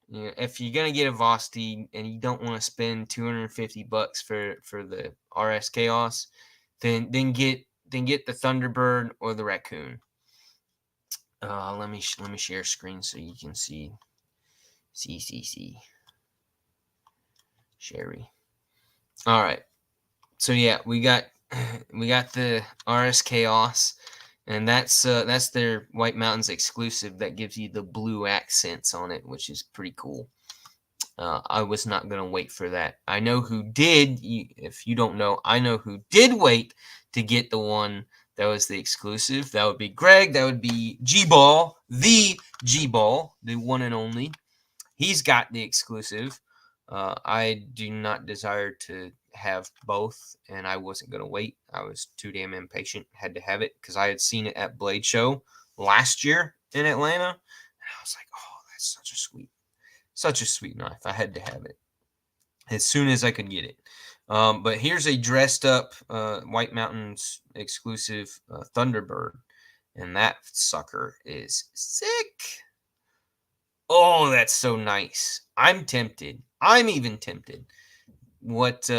You know, if you're gonna get a Vosteed and you don't want to spend $250 for the RS Chaos, then get the Thunderbird or the Raccoon. Let me share screen so you can see Sherry. All right. So yeah, we got the RS Chaos, and that's their White Mountains exclusive that gives you the blue accents on it, which is pretty cool. I was not gonna wait for that. I know who did. If you don't know, I know who did wait to get the one that was the exclusive. That would be Greg. That would be G-Ball, the G-Ball, the one and only. He's got the exclusive. I do not desire to have both, and I wasn't going to wait. I was too damn impatient. Had to have it because I had seen it at Blade Show last year in Atlanta. And I was like, oh, that's such a sweet knife. I had to have it as soon as I could get it. But here's a dressed up White Mountains exclusive Thunderbird, and that sucker is sick. Oh, that's so nice. I'm tempted. I'm even tempted. What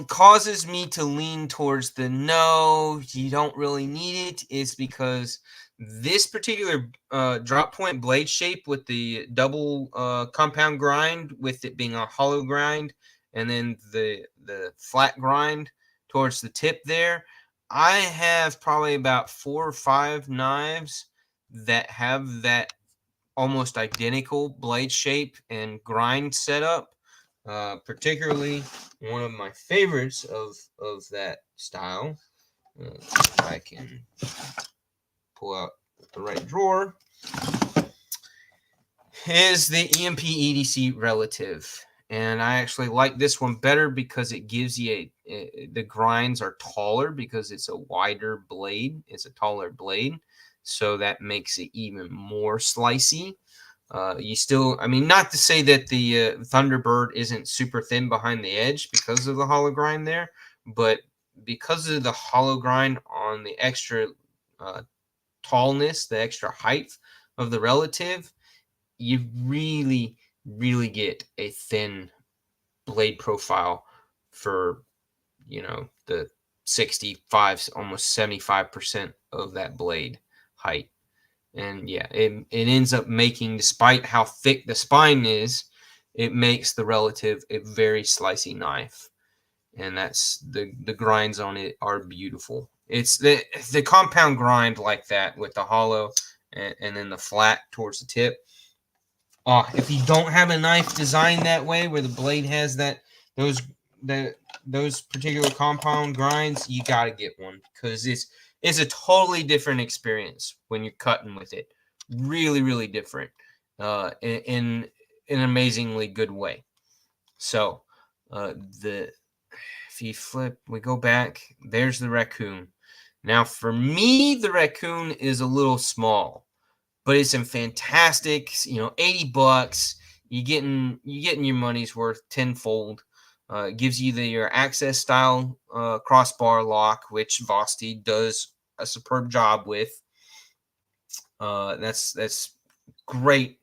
causes me to lean towards the no, you don't really need it is because this particular drop point blade shape with the double compound grind, with it being a hollow grind, and then the flat grind towards the tip there, I have probably about 4 or 5 knives that have that almost identical blade shape and grind setup. Particularly one of my favorites of that style. If I can pull out the right drawer, is the EMP EDC Relative. And I actually like this one better because it gives you the grinds are taller because it's a wider blade. It's a taller blade. So that makes it even more slicey. You still, I mean, not to say that the Thunderbird isn't super thin behind the edge because of the hollow grind there, but because of the hollow grind on the extra tallness, the extra height of the Relative, you really, really get a thin blade profile for, the 65, almost 75% of that blade height. And yeah, it ends up making, despite how thick the spine is, it makes the Relative a very slicey knife. And that's the grinds on it are beautiful. It's the compound grind like that with the hollow and then the flat towards the tip. If you don't have a knife designed that way, where the blade has those particular compound grinds, you got to get one because it's a totally different experience when you're cutting with it. Really, really different in an amazingly good way. So if you flip, we go back, there's the Raccoon. Now for me, the Raccoon is a little small, but it's in fantastic, $80. You're getting your money's worth tenfold. It gives you your access style crossbar lock, which Vosteed does a superb job with. That's great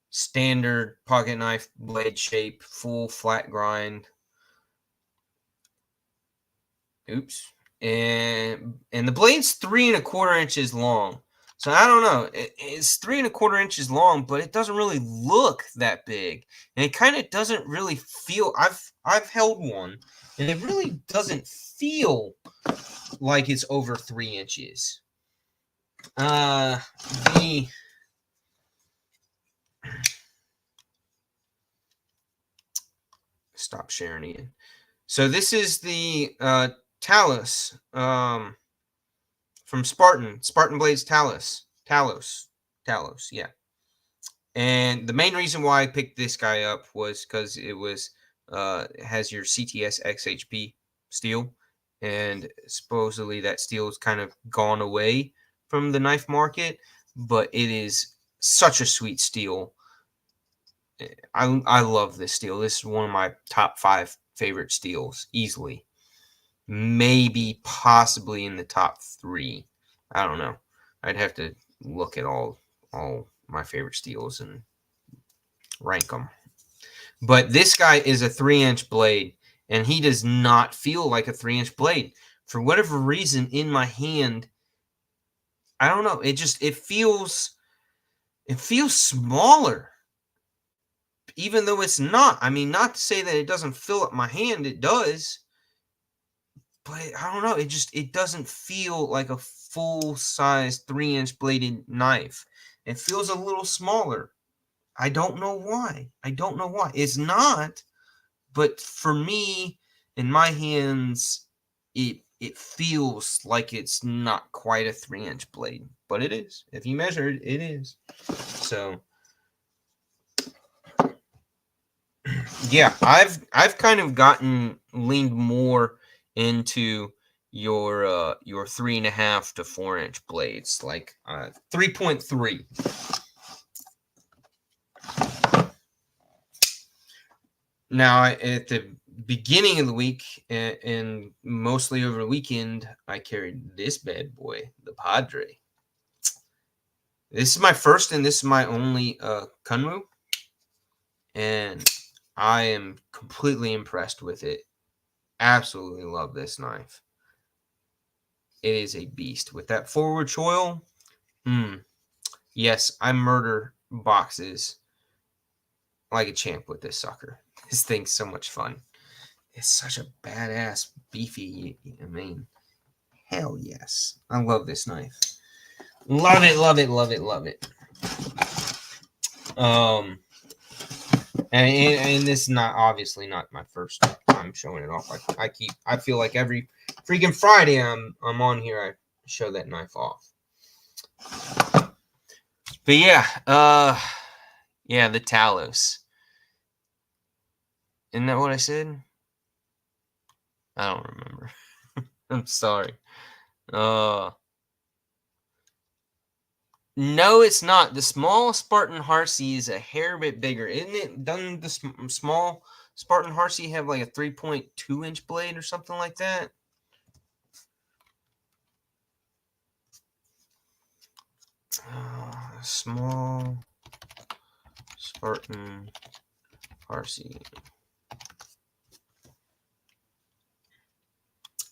standard pocket knife blade shape, full flat grind. Oops, and the blade's 3¼ inches long. So I don't know. It's 3¼ inches long, but it doesn't really look that big, and it kind of doesn't really feel. I've held one, and it really doesn't feel like it's over 3 inches. The stop sharing again. So this is the Talos from Spartan Blades Talos. Yeah. And the main reason why I picked this guy up was because it was has your CTS XHP steel, and supposedly that steel is kind of gone away from the knife market, but it is such a sweet steel. I love this steel. This is one of my top 5 favorite steels, easily. Maybe possibly in the top 3. I don't know. I'd have to look at all my favorite steels and rank them. But this guy is a 3-inch blade, and he does not feel like a 3-inch blade. For whatever reason, in my hand, I don't know. It feels smaller, even though it's not. I mean, not to say that it doesn't fill up my hand. It does. But I don't know. It doesn't feel like a full-size 3-inch bladed knife. It feels a little smaller. I don't know why. It's not, but for me, in my hands, it feels like it's not quite a 3-inch blade, but it is. If you measure it, it is. So, yeah, I've kind of leaned more into your 3.5 to 4-inch blades, like 3.3. Now, at the beginning of the week and mostly over the weekend, I carried this bad boy, the Padre. This is my first and this is my only Kunru, and I am completely impressed with it. Absolutely love this knife. It is a beast with that forward choil. Yes, I murder boxes like a champ with this sucker. This thing's so much fun. It's such a badass, beefy. I mean, hell yes. I love this knife. Love it. And this is not obviously not my first time showing it off. I feel like every freaking Friday I'm on here, I show that knife off. But yeah, the Talos. Isn't that what I said? I don't remember. I'm sorry. No, it's not. The small Spartan Harsey is a hair bit bigger, isn't it? Doesn't the small Spartan Harsey have like a 3.2-inch blade or something like that? Small Spartan Harsey.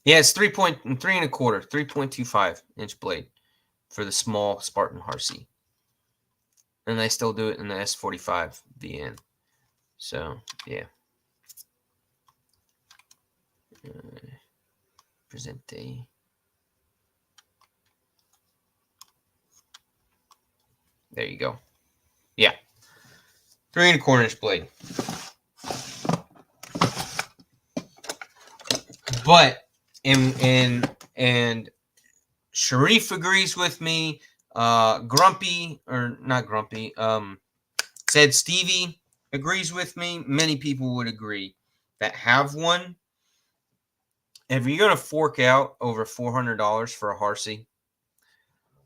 Yeah, it's 3.25-inch blade for the small Spartan Harsey. And they still do it in the S45 VN. So, yeah. Presente. There you go. Yeah. 3.25-inch blade. But and Sharif agrees with me. Grumpy, or not Grumpy, said Stevie agrees with me. Many people would agree that have one. If you're going to fork out over $400 for a Harsey,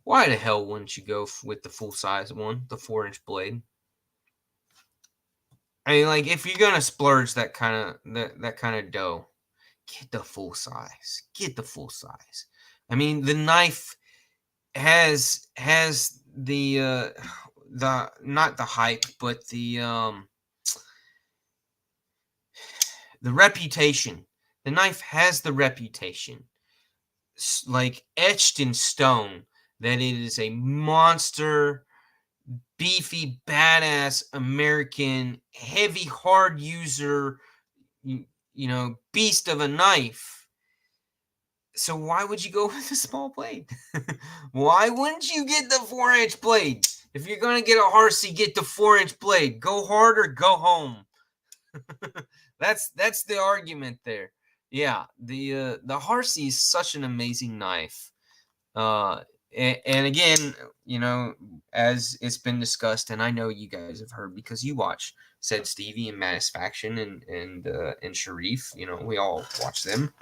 why the hell wouldn't you go with the full-size one, the 4-inch blade? I mean, like, if you're going to splurge that kind of dough, get the full size. I mean, the knife has the not the hype, but the reputation. The knife has the reputation like etched in stone that it is a monster, beefy, badass American, heavy, hard user, beast of a knife. So why would you go with a small blade? Why wouldn't you get the 4-inch blade? If you're gonna get a Harsey, get the 4-inch blade. Go hard or go home. That's the argument there. Yeah, the Harsey is such an amazing knife. And again, as it's been discussed, and I know you guys have heard because you watch Said Stevie and Matisfaction and Sharif. We all watch them.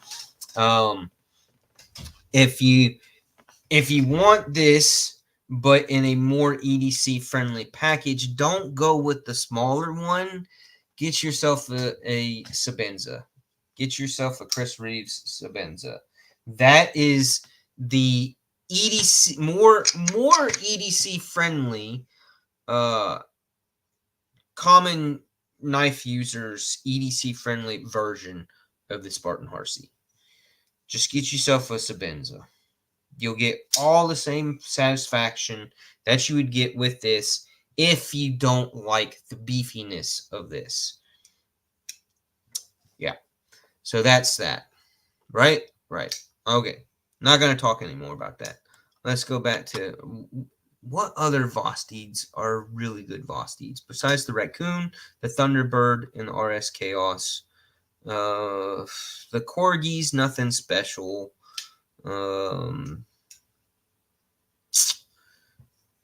If you want this, but in a more EDC friendly package, don't go with the smaller one. Get yourself a Sabenza. Get yourself a Chris Reeves Sabenza. That is the EDC more EDC friendly, common knife users EDC friendly version of the Spartan Harsey. Just get yourself a Sabenza. You'll get all the same satisfaction that you would get with this if you don't like the beefiness of this. Yeah. So that's that. Right? Right. Okay. Not going to talk anymore about that. Let's go back to what other Vosteeds are really good Vosteeds besides the Raccoon, the Thunderbird, and the RS Chaos. The Corgis, nothing special. The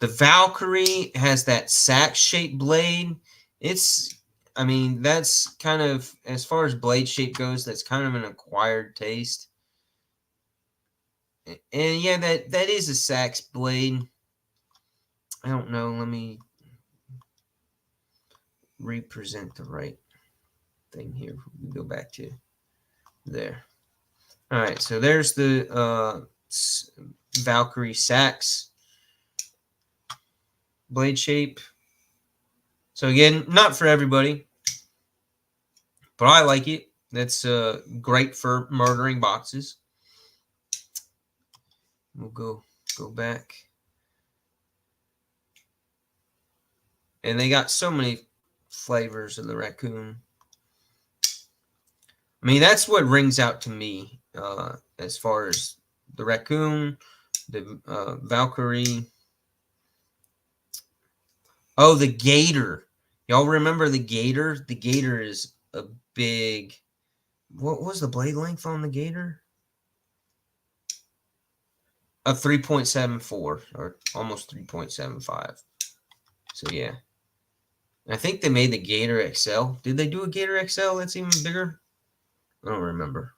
Valkyrie has that sack-shaped blade. That's kind of, as far as blade shape goes, that's kind of an acquired taste. And yeah, that is a sax blade. I don't know. Let me represent the right thing here. We go back to there. All right, so there's the Valkyrie sax blade shape. So again, not for everybody, but I like it. That's great for murdering boxes. We'll go back. And they got so many flavors of the Raccoon. I mean, that's what rings out to me as far as the Raccoon, the Valkyrie. Oh, the Gator. Y'all remember the Gator? The Gator is a big... What was the blade length on the Gator? A 3.74 or almost 3.75. So, yeah. I think they made the Gator XL. Did they do a Gator XL that's even bigger? I don't remember.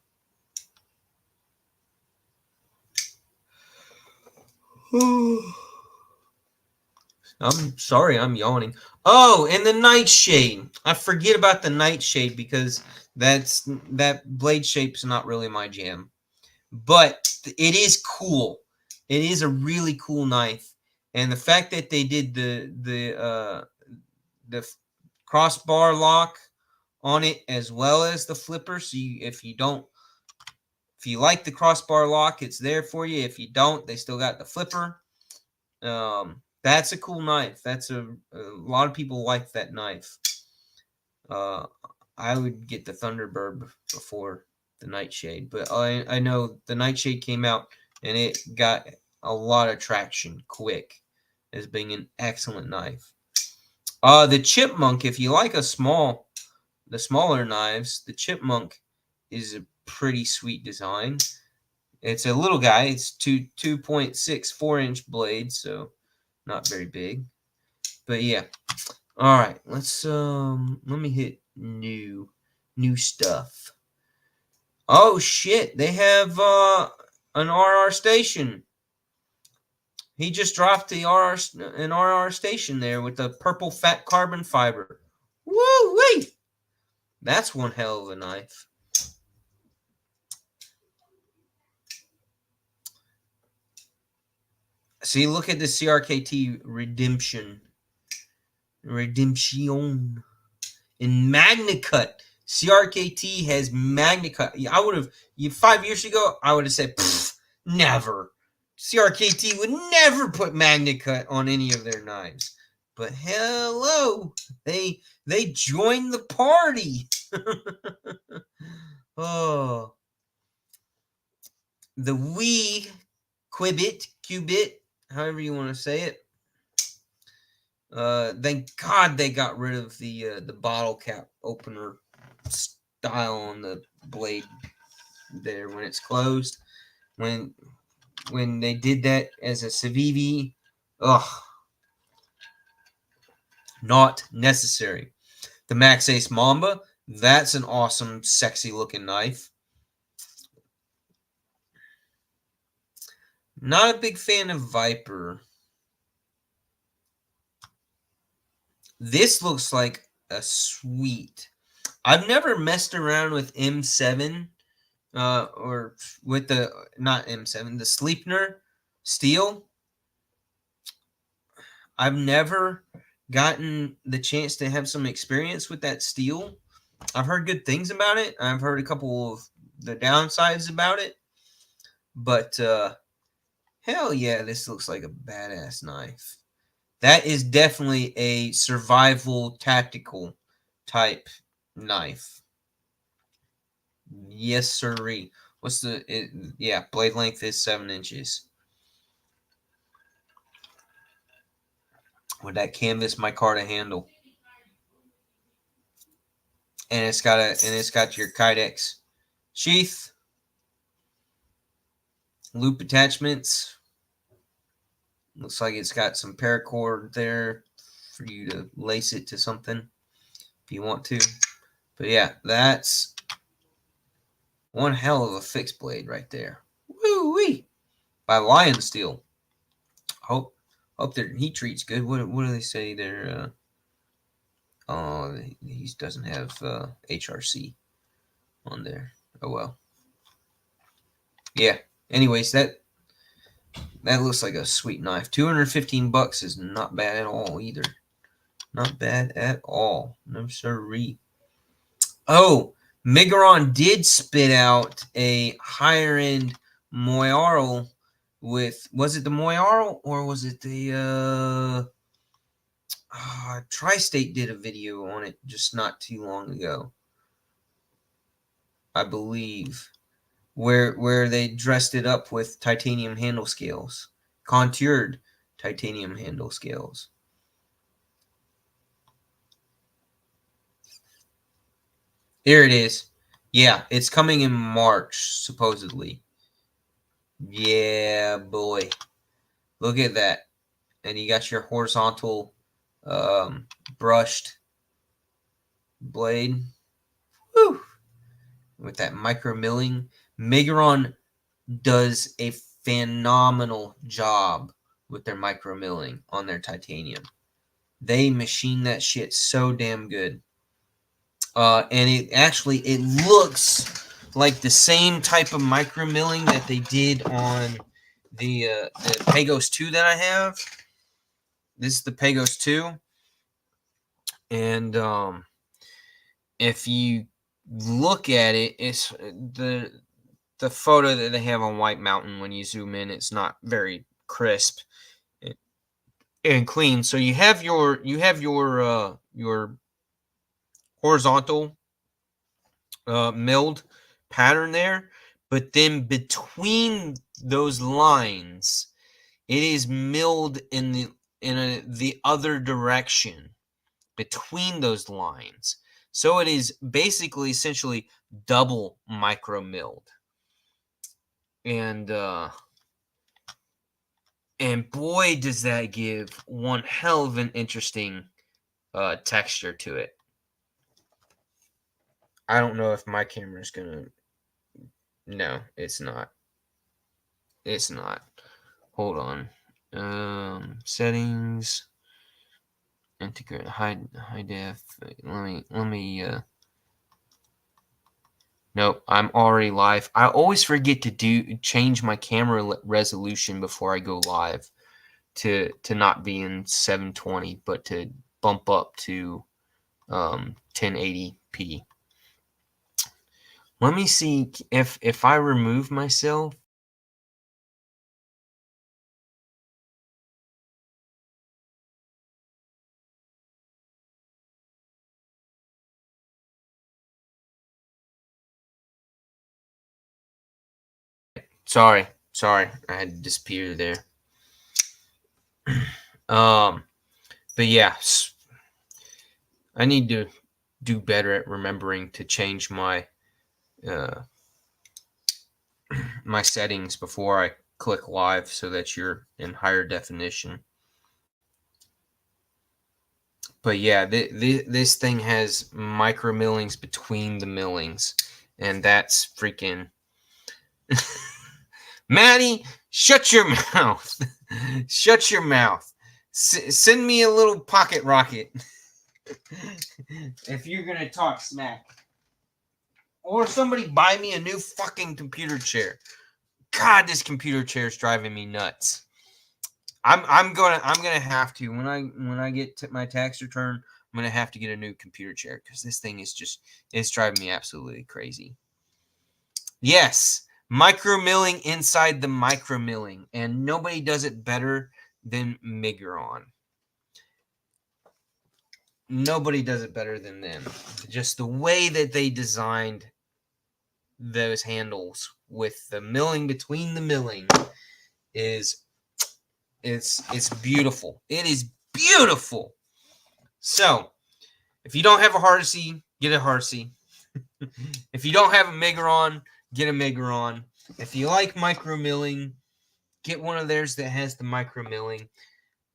I'm sorry, I'm yawning. Oh, and the Nightshade. I forget about the Nightshade because that blade shape's not really my jam. But it is cool. It is a really cool knife. And the fact that they did the crossbar lock on it as well as the flipper, so if you like the crossbar lock, it's there for you. If you don't, they still got the flipper. That's a cool knife. That's a lot of people like that knife. I would get the Thunderbird before the Nightshade, but I know the Nightshade came out and it got a lot of traction quick as being an excellent knife. The Chipmunk, if you like the smaller knives, the Chipmunk is a pretty sweet design. It's a little guy. It's 2.64-inch blade, so not very big. But yeah. All right, let's let me hit new stuff. Oh shit, they have an RR station. He just dropped an RR station there with the purple fat carbon fiber. Woo wee! That's one hell of a knife. See, look at the CRKT Redemption. In Magna Cut. CRKT has Magna Cut. I would have 5 years ago, I would have said, Never. CRKT would never put magnet cut on any of their knives. But hello, they joined the party. Oh, the Wii Qubit, however you want to say it. Thank God they got rid of the bottle cap opener style on the blade there when it's closed. When they did that as a Civivi, ugh, not necessary. The Max Ace Mamba, that's an awesome, sexy looking knife. Not a big fan of Viper. This looks like a sweet. I've never messed around with M7 or with the not M7, the Sleipner steel. I've never gotten the chance to have some experience with that steel. I've heard good things about it. I've heard a couple of the downsides about it. But hell yeah, this looks like a badass knife. That is definitely a survival tactical type knife. Yes, sirree. What's yeah, blade length is 7 inches. With that canvas micarta handle. And it's got your Kydex sheath, loop attachments. Looks like it's got some paracord there for you to lace it to something if you want to. But yeah, that's one hell of a fixed blade right there. Woo-wee! By Lion Steel. Hope their heat treat's good. What do they say there? He doesn't have HRC on there. Oh well. Yeah. Anyways, that looks like a sweet knife. $215 is not bad at all either. Not bad at all. No sirree. Oh, Migron did spit out a higher end Moyarl with, was it the Moyarl or was it the Tri-State did a video on it just not too long ago, I believe, where they dressed it up with titanium handle scales, contoured titanium handle scales. Here it is. Yeah, it's coming in March, supposedly. Yeah, boy. Look at that. And you got your horizontal brushed blade. Woo! With that micro milling. Migron does a phenomenal job with their micro milling on their titanium. They machine that shit so damn good. And it looks like the same type of micro milling that they did on the Pagos 2 that I have. This is the Pagos 2. And if you look at it, it's the photo that they have on White Mountain. When you zoom in, it's not very crisp and clean. So you have your horizontal milled pattern there, but then between those lines, it is milled in the other direction between those lines. So it is basically essentially double micro milled. And boy, does that give one hell of an interesting texture to it. I don't know if my camera is gonna. No, it's not. It's not. Hold on. Settings. Integrate high def. Let me. Nope, I'm already live. I always forget to change my camera resolution before I go live to not be in 720, but to bump up to 1080p. Let me see if I remove myself Sorry, I had to disappear there. But yeah, I need to do better at remembering to change my my settings before I click live so that you're in higher definition. But yeah, this thing has micro millings between the millings, and that's freaking. Maddie, shut your mouth. Shut your mouth. Send me a little pocket rocket if you're gonna talk smack. Or somebody buy me a new fucking computer chair. God, this computer chair is driving me nuts. I'm gonna have to when I get to my tax return. I'm gonna have to get a new computer chair because this thing is just it's driving me absolutely crazy. Yes, micro milling inside the micro milling, and nobody does it better than Migron. Nobody does it better than them. Just the way that they designed those handles with the milling between the milling is it's beautiful. It is beautiful. So, if you don't have a Hardesty, get a Hardesty. If you don't have a Migron, get a Migron. If you like micro milling, get one of theirs that has the micro milling.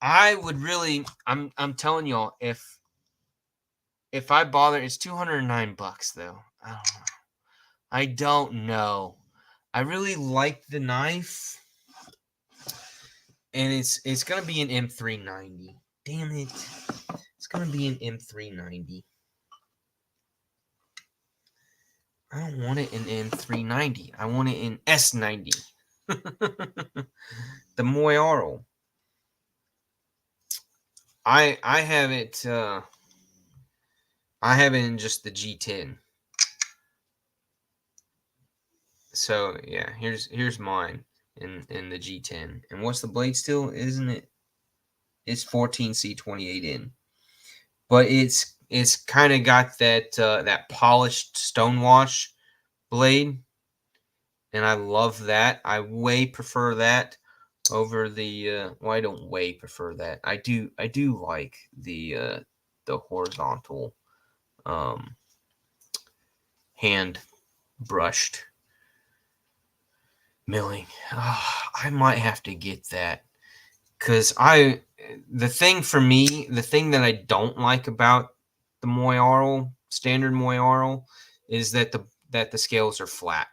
I would really I'm telling y'all if I bother it's $209 though. I don't know. I really like the knife. And it's gonna be an M390. Damn it. It's gonna be an M390. I don't want it in M390. I want it in S90. The Moyaro. I have it I have it in just the G10. So yeah, here's mine in the G10. And what's the blade steel? Isn't it? It's 14C28N. But it's kind of got that that polished stonewash blade, and I love that. I way prefer that over the well, I don't way prefer that. I do like the horizontal hand brushed milling. I might have to get that because the thing for me, the thing that I don't like about the Moyarl standard Moyarl is that the scales are flat.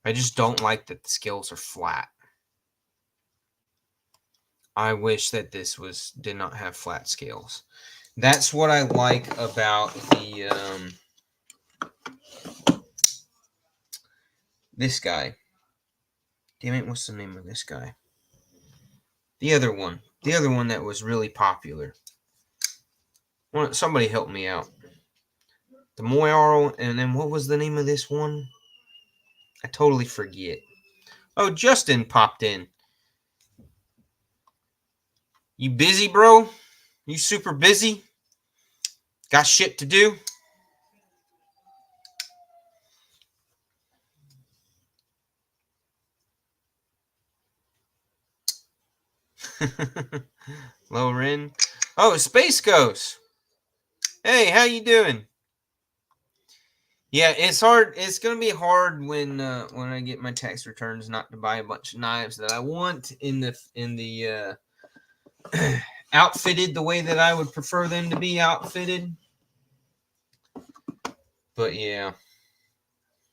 I just don't like that the scales are flat. I wish that this did not have flat scales. That's what I like about the this guy. Damn it, what's the name of this guy? The other one. The other one that was really popular. Somebody help me out. The Moyarl, and then what was the name of this one? I totally forget. Oh, Justin popped in. You busy, bro? You super busy? Got shit to do? Loren. Oh, Space Ghost. Hey, how you doing? Yeah, it's hard. It's gonna be hard when I get my tax returns not to buy a bunch of knives that I want in the outfitted the way that I would prefer them to be outfitted. But yeah,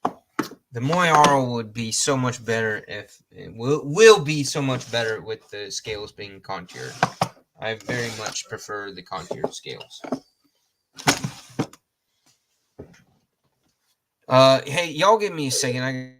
the Moyarl would be so much better if it will be so much better with the scales being contoured. I very much prefer the contoured scales. Hey, y'all give me a second. I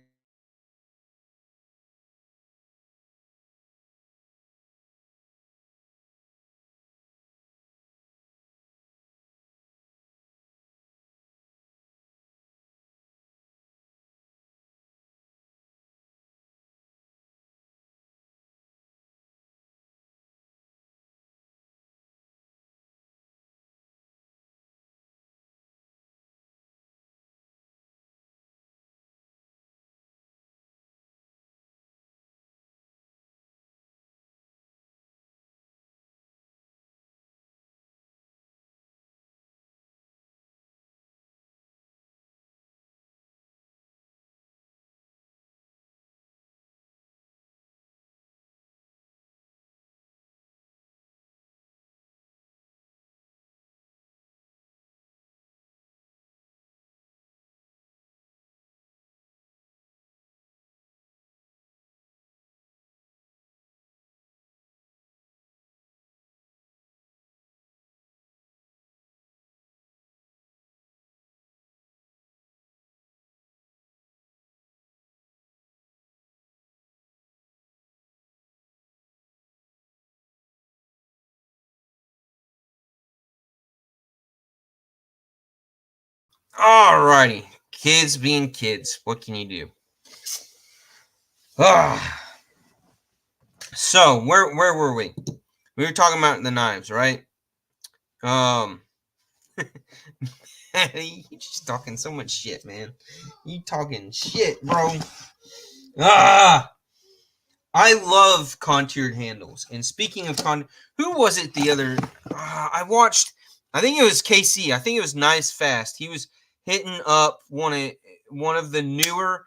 Alrighty, kids being kids. What can you do? So where were we? We were talking about the knives, right? You just talking so much shit, man. You talking shit, bro. Ah, I love contoured handles. And speaking of who was it the other? I watched. I think it was KC. I think it was Nice Fast. He was hitting up one of the newer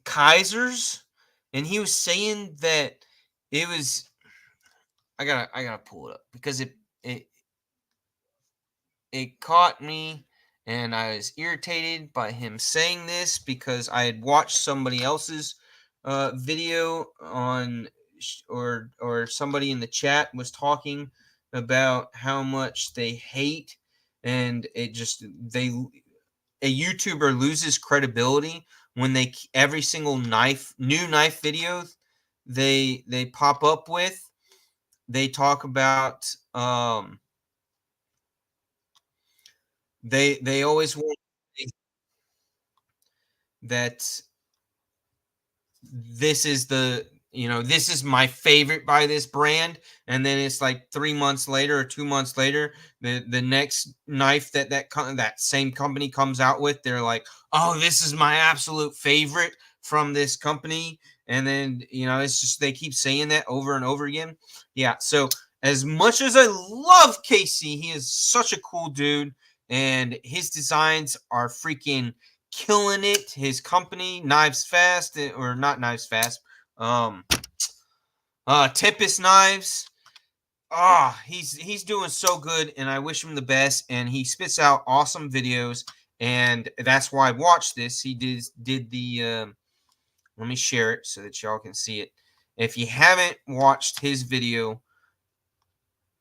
Kaisers, and he was saying that it was. I gotta pull it up because it it caught me, and I was irritated by him saying this because I had watched somebody else's video on or somebody in the chat was talking about how much they hate, and it just they a YouTuber loses credibility when they every single new knife video they pop up with, they talk about they always want that this is this is my favorite by this brand, and then it's like 3 months later or 2 months later the next knife that same company comes out with, they're like, oh, this is my absolute favorite from this company. And then it's just they keep saying that over and over again. Yeah, so as much as I love Casey, he is such a cool dude, and his designs are freaking killing it. His company, Knives Fast, or not Knives Fast, Tempest Knives. He's doing so good, and I wish him the best. And he spits out awesome videos, and that's why I watched this. He did the. Let me share it so that y'all can see it. If you haven't watched his video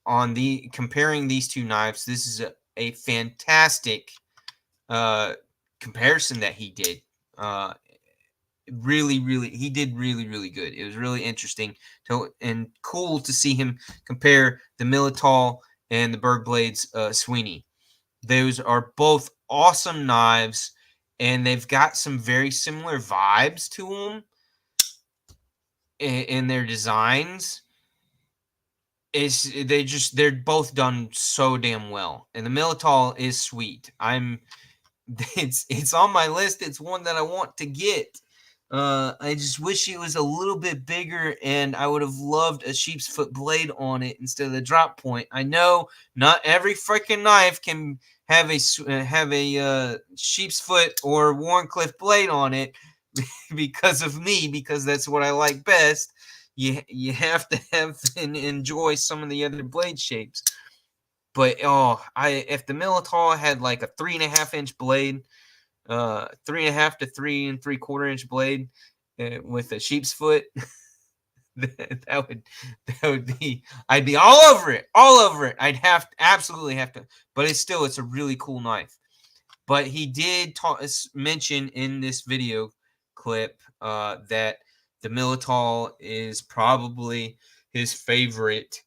on the comparing these two knives, this is a fantastic comparison that he did. He did really good. It was really interesting and cool to see him compare the Militol and the Berg Blades Sweeney. Those are both awesome knives, and they've got some very similar vibes to them in their designs. They're both done so damn well, and the Militol is sweet. It's on my list. It's one that I want to get. I just wish it was a little bit bigger, and I would have loved a sheep's foot blade on it instead of the drop point. I know not every freaking knife can have a sheep's foot or Warncliffe blade on it because of me, because that's what I like best. You have to have and enjoy some of the other blade shapes. But if the Militol had like a 3.5-inch blade, 3.5 to 3 3/4 inch blade with a sheep's foot, that would be, I'd be all over it. I'd absolutely have to, but it's a really cool knife. But he did mention in this video clip that the Militol is probably his favorite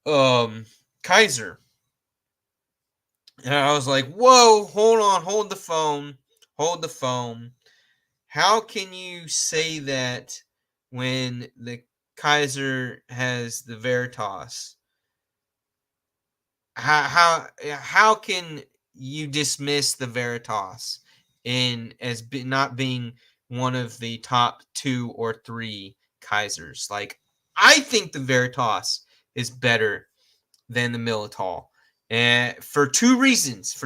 Kaiser. And I was like, whoa, hold on, hold the phone. How can you say that when the Kaiser has the Veritas? How can you dismiss the Veritas not being one of the top 2 or 3 Kaisers? Like, I think the Veritas is better than the Militol, and for two reasons.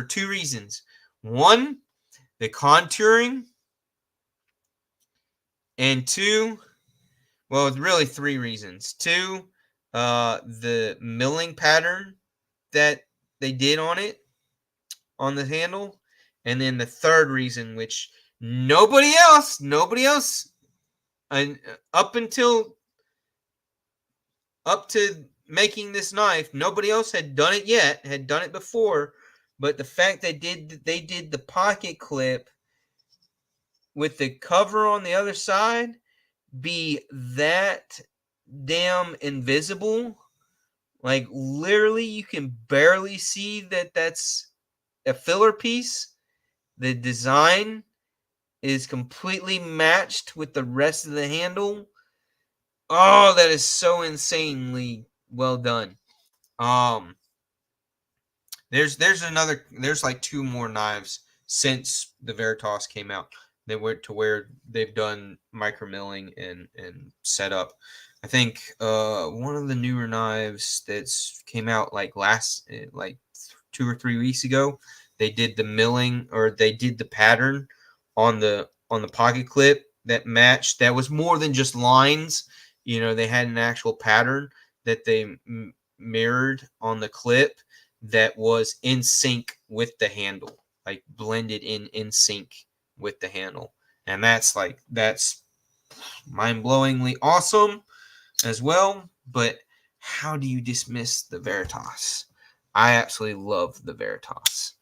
One, the contouring, and two, well, really 3 reasons. Two, the milling pattern that they did on the handle, and then the third reason, which nobody else, and up to making this knife, nobody else had done it before. But the fact they did the pocket clip with the cover on the other side be that damn invisible Like literally, you can barely see that that's a filler piece. The design is completely matched with the rest of the handle. Oh, that is so insanely well done. Um, there's like two more knives since the Veritas came out. They went to where they've done micromilling and set up. I think one of the newer knives that's came out like last like 2 or 3 weeks ago, they did the milling, or they did the pattern on the pocket clip that matched. That was more than just lines. You know, they had an actual pattern that they mirrored on the clip that was in sync with the handle, like blended in sync with the handle. And that's mind-blowingly awesome as well. But how do you dismiss the Veritas? I absolutely love the Veritas.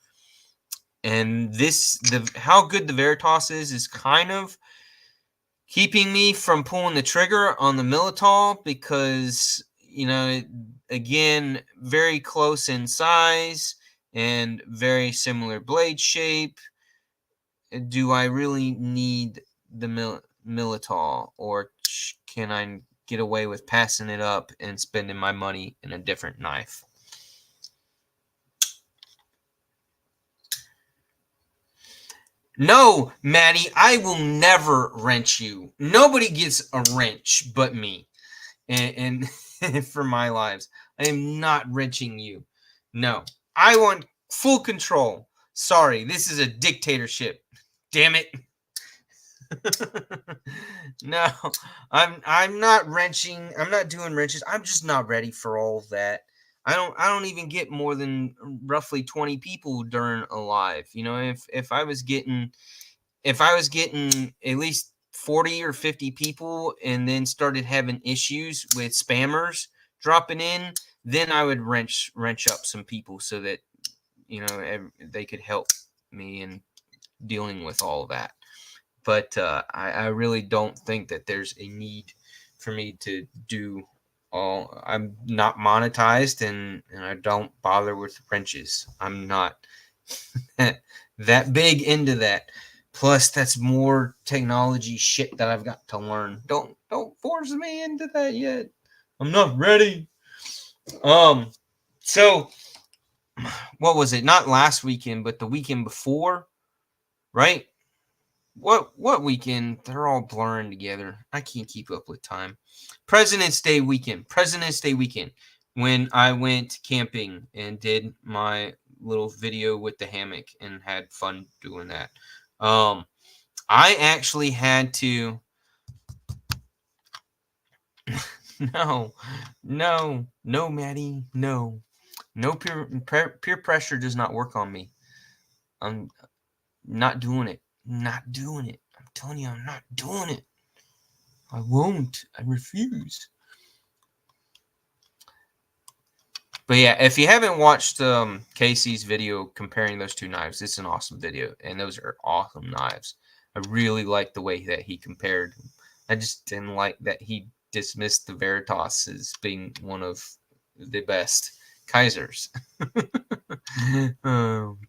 And the how good the Veritas is kind of keeping me from pulling the trigger on the Militol, because again, very close in size and very similar blade shape. Do I really need the Militol, or can I get away with passing it up and spending my money in a different knife? No, Maddie, I will never wrench you. Nobody gets a wrench but me. And for my lives, I am not wrenching you. No, I want full control. Sorry, this is a dictatorship. Damn it. No, I'm not wrenching. I'm not doing wrenches. I'm just not ready for all of that. I don't even get more than roughly 20 people during a live. If I was getting at least 40 or 50 people and then started having issues with spammers dropping in, then I would wrench up some people so that they could help me in dealing with all of that. But I really don't think that there's a need for me to do all. I'm not monetized, and I don't bother with wrenches. I'm not that big into that. Plus, that's more technology shit that I've got to learn. Don't force me into that yet. I'm not ready. So what was it? Not last weekend, but the weekend before, right? What weekend? They're all blurring together. I can't keep up with time. President's Day weekend. President's Day weekend, when I went camping and did my little video with the hammock and had fun doing that. I actually had to. No, no, Maddie, no. Peer pressure does not work on me. I'm not doing it. Not doing it. I'm telling you, I'm not doing it. I won't. I refuse. But yeah, if you haven't watched Casey's video comparing those two knives, it's an awesome video, and those are awesome knives. I really like the way that he compared. I just didn't like that he dismissed the Veritas as being one of the best Kaisers.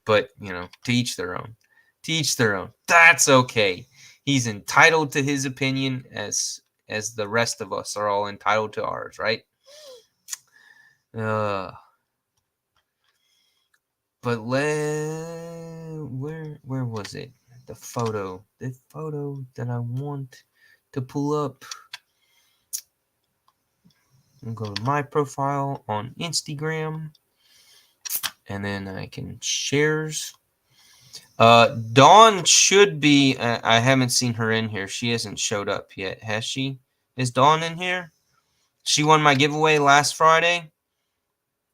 But to each their own. To each their own. That's okay. He's entitled to his opinion, as the rest of us are all entitled to ours, right? But where was it? The photo that I want to pull up. I'll go to my profile on Instagram, and then I can shares. Dawn should be. I haven't seen her in here. She hasn't showed up yet, has she? Is Dawn in here? She won my giveaway last Friday,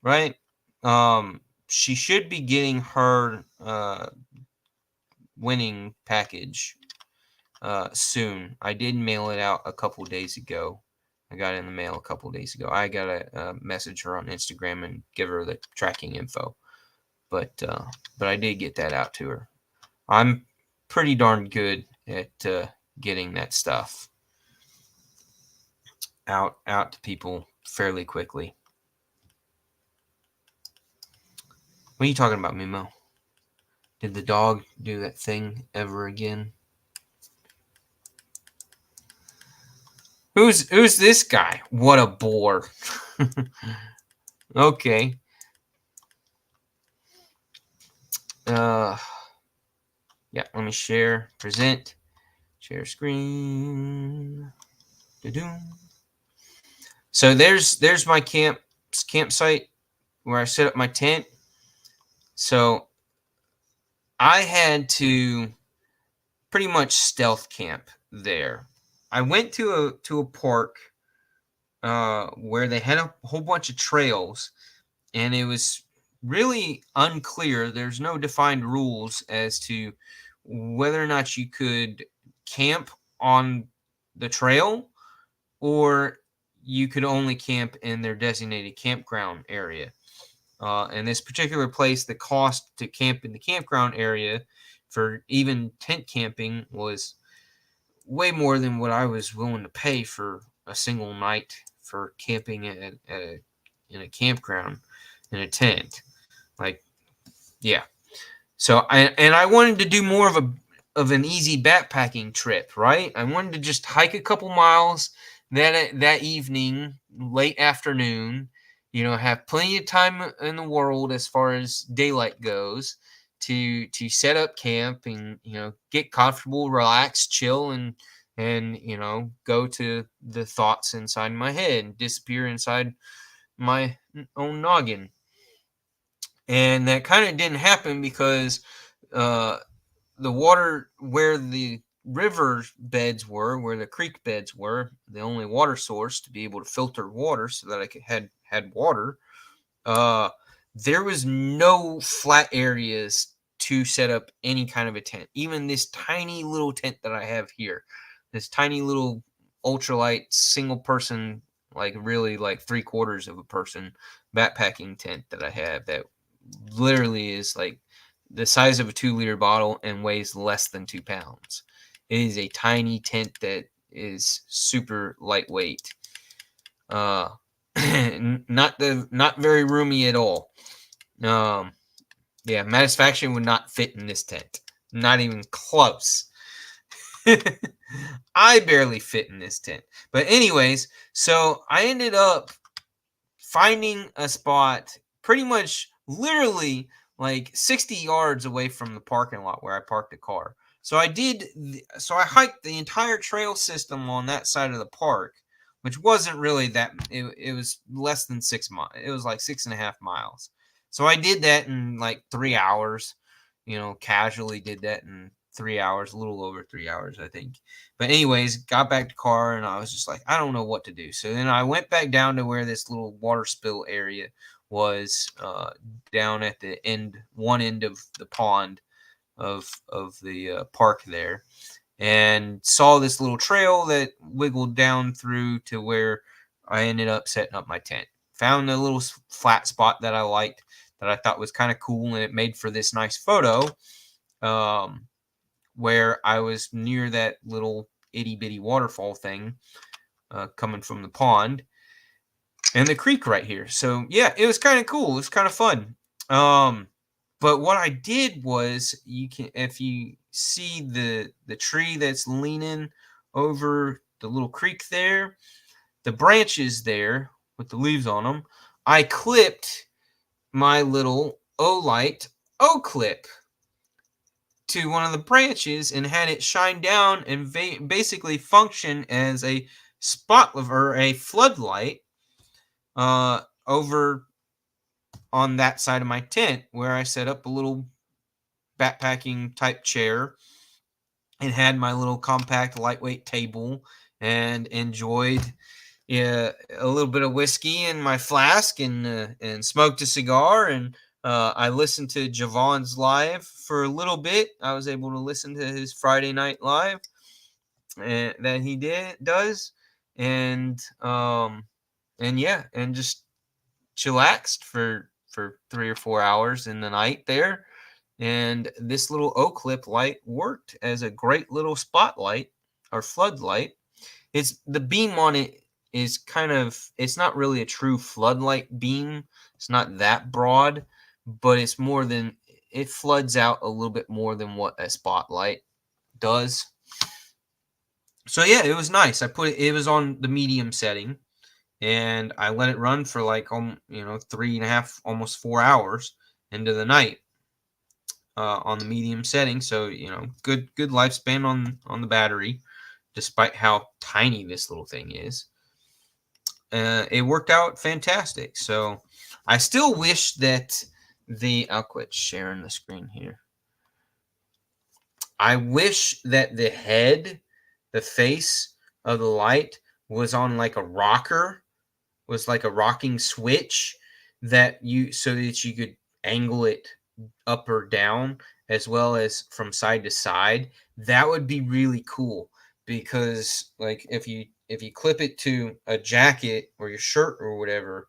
right? She should be getting her winning package soon. I did mail it out a couple days ago. I got it in the mail a couple days ago. I gotta message her on Instagram and give her the tracking info. But I did get that out to her. I'm pretty darn good at getting that stuff out to people fairly quickly. What are you talking about, Mimo? Did the dog do that thing ever again? Who's this guy? What a bore. Okay. Yeah, let me share, present, share screen. Da-doom. So there's my campsite where I set up my tent. So I had to pretty much stealth camp there. I went to a park where they had a whole bunch of trails, and it was really unclear. There's no defined rules as to whether or not you could camp on the trail or you could only camp in their designated campground area. In this particular place, the cost to camp in the campground area for even tent camping was way more than what I was willing to pay for a single night for camping in a campground in a tent. Like, yeah. So I wanted to do more of an easy backpacking trip, right? I wanted to just hike a couple miles that evening, late afternoon, have plenty of time in the world as far as daylight goes to set up camp and get comfortable, relax, chill, and go to the thoughts inside my head and disappear inside my own noggin. And that kind of didn't happen because uh, the water where the river beds were, where the creek beds were, the only water source to be able to filter water so that I could had water. Uh, there was no flat areas to set up any kind of a tent. Even this tiny little tent that I have here, this tiny little ultralight single person, like really like 3/4 of a person backpacking tent that I have that literally is like the size of a 2-liter bottle and weighs less than 2 pounds. It is a tiny tent that is super lightweight. Not very roomy at all. Yeah, Satisfaction would not fit in this tent. Not even close. I barely fit in this tent. But anyways, so I ended up finding a spot pretty much literally like 60 yards away from the parking lot where I parked the car. So I hiked the entire trail system on that side of the park, which wasn't really that, it was less than 6 miles. It was like 6.5 miles. So I did that in like 3 hours, casually did that in 3 hours, a little over 3 hours, I think. But anyways, got back to car and I was just like, I don't know what to do. So then I went back down to where this little water spill area was, down at the one end of the pond of the park there, and saw this little trail that wiggled down through to where I ended up setting up my tent. Found a little flat spot that I liked, that I thought was kind of cool, and it made for this nice photo. Where I was near that little itty bitty waterfall thing coming from the pond and the creek right here. So yeah, it was kind of cool. It was kind of fun. But what I did was, if you see the tree that's leaning over the little creek there, the branches there with the leaves on them, I clipped my little O-light O-clip to one of the branches and had it shine down and basically function as a or a floodlight over on that side of my tent, where I set up a little backpacking type chair and had my little compact lightweight table and enjoyed a little bit of whiskey in my flask and smoked a cigar, and I listened to Javon's live for a little bit. I was able to listen to his Friday night live that he does, and yeah, and just chillaxed for 3 or 4 hours in the night there. And this little O-clip light worked as a great little spotlight or floodlight. It's the beam on it is it's not really a true floodlight beam. It's not that broad, but it's more than it floods out a little bit more than what a spotlight does. So yeah, it was nice. It was on the medium setting, and I let it run for like 3.5, almost 4 hours into the night on the medium setting. So good lifespan on the battery, despite how tiny this little thing is. It worked out fantastic. So I still wish that I'll quit sharing the screen here. I wish that the face of the light was on like a rocker, was like a rocking switch so that you could angle it up or down as well as from side to side. That would be really cool, because like if you clip it to a jacket or your shirt or whatever,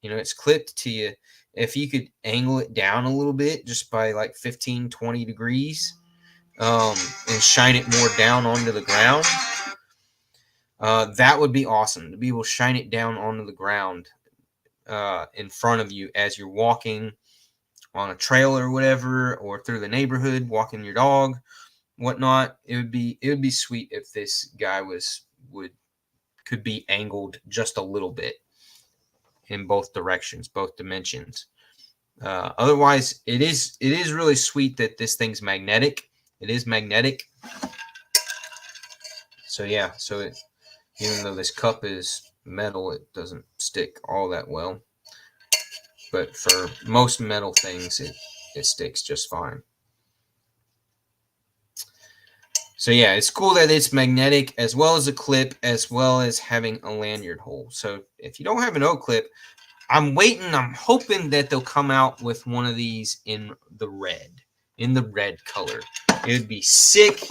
it's clipped to you. If you could angle it down a little bit just by like 15-20 degrees, and shine it more down onto the ground, that would be awesome, to be able to shine it down onto the ground in front of you as you're walking on a trail or whatever, or through the neighborhood walking your dog, whatnot. It would be sweet if this guy could be angled just a little bit in both directions, both dimensions. Otherwise, it is really sweet that this thing's magnetic. It is magnetic. So yeah, even though this cup is metal, it doesn't stick all that well. But for most metal things, it sticks just fine. So yeah, it's cool that it's magnetic, as well as a clip, as well as having a lanyard hole. So if you don't have an O-clip, I'm hoping that they'll come out with one of these in the red color. It would be sick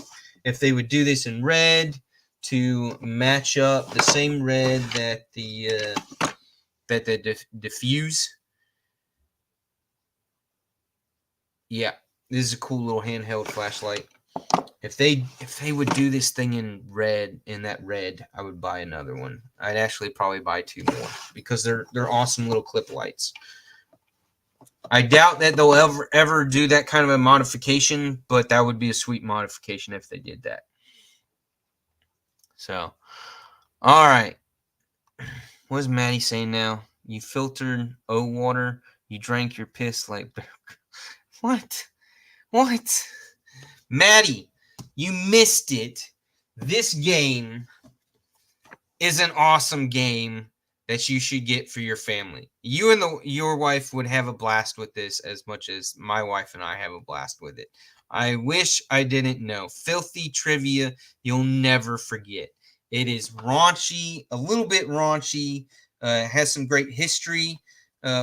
if they would do this in red to match up the same red that the diffuse. Yeah, this is a cool little handheld flashlight. If they would do this thing in that red, I would buy another one. I'd actually probably buy 2 more, because they're awesome little clip lights. I doubt that they'll ever do that kind of a modification, but that would be a sweet modification if they did that. So, all right. What is Maddie saying now? You filtered O water. You drank your piss like what? What? Maddie, you missed it. This game is an awesome game that you should get for your family. You and your wife would have a blast with this as much as my wife and I have a blast with it. I wish I didn't know. Filthy trivia you'll never forget. It is raunchy, a little bit raunchy. Has some great history,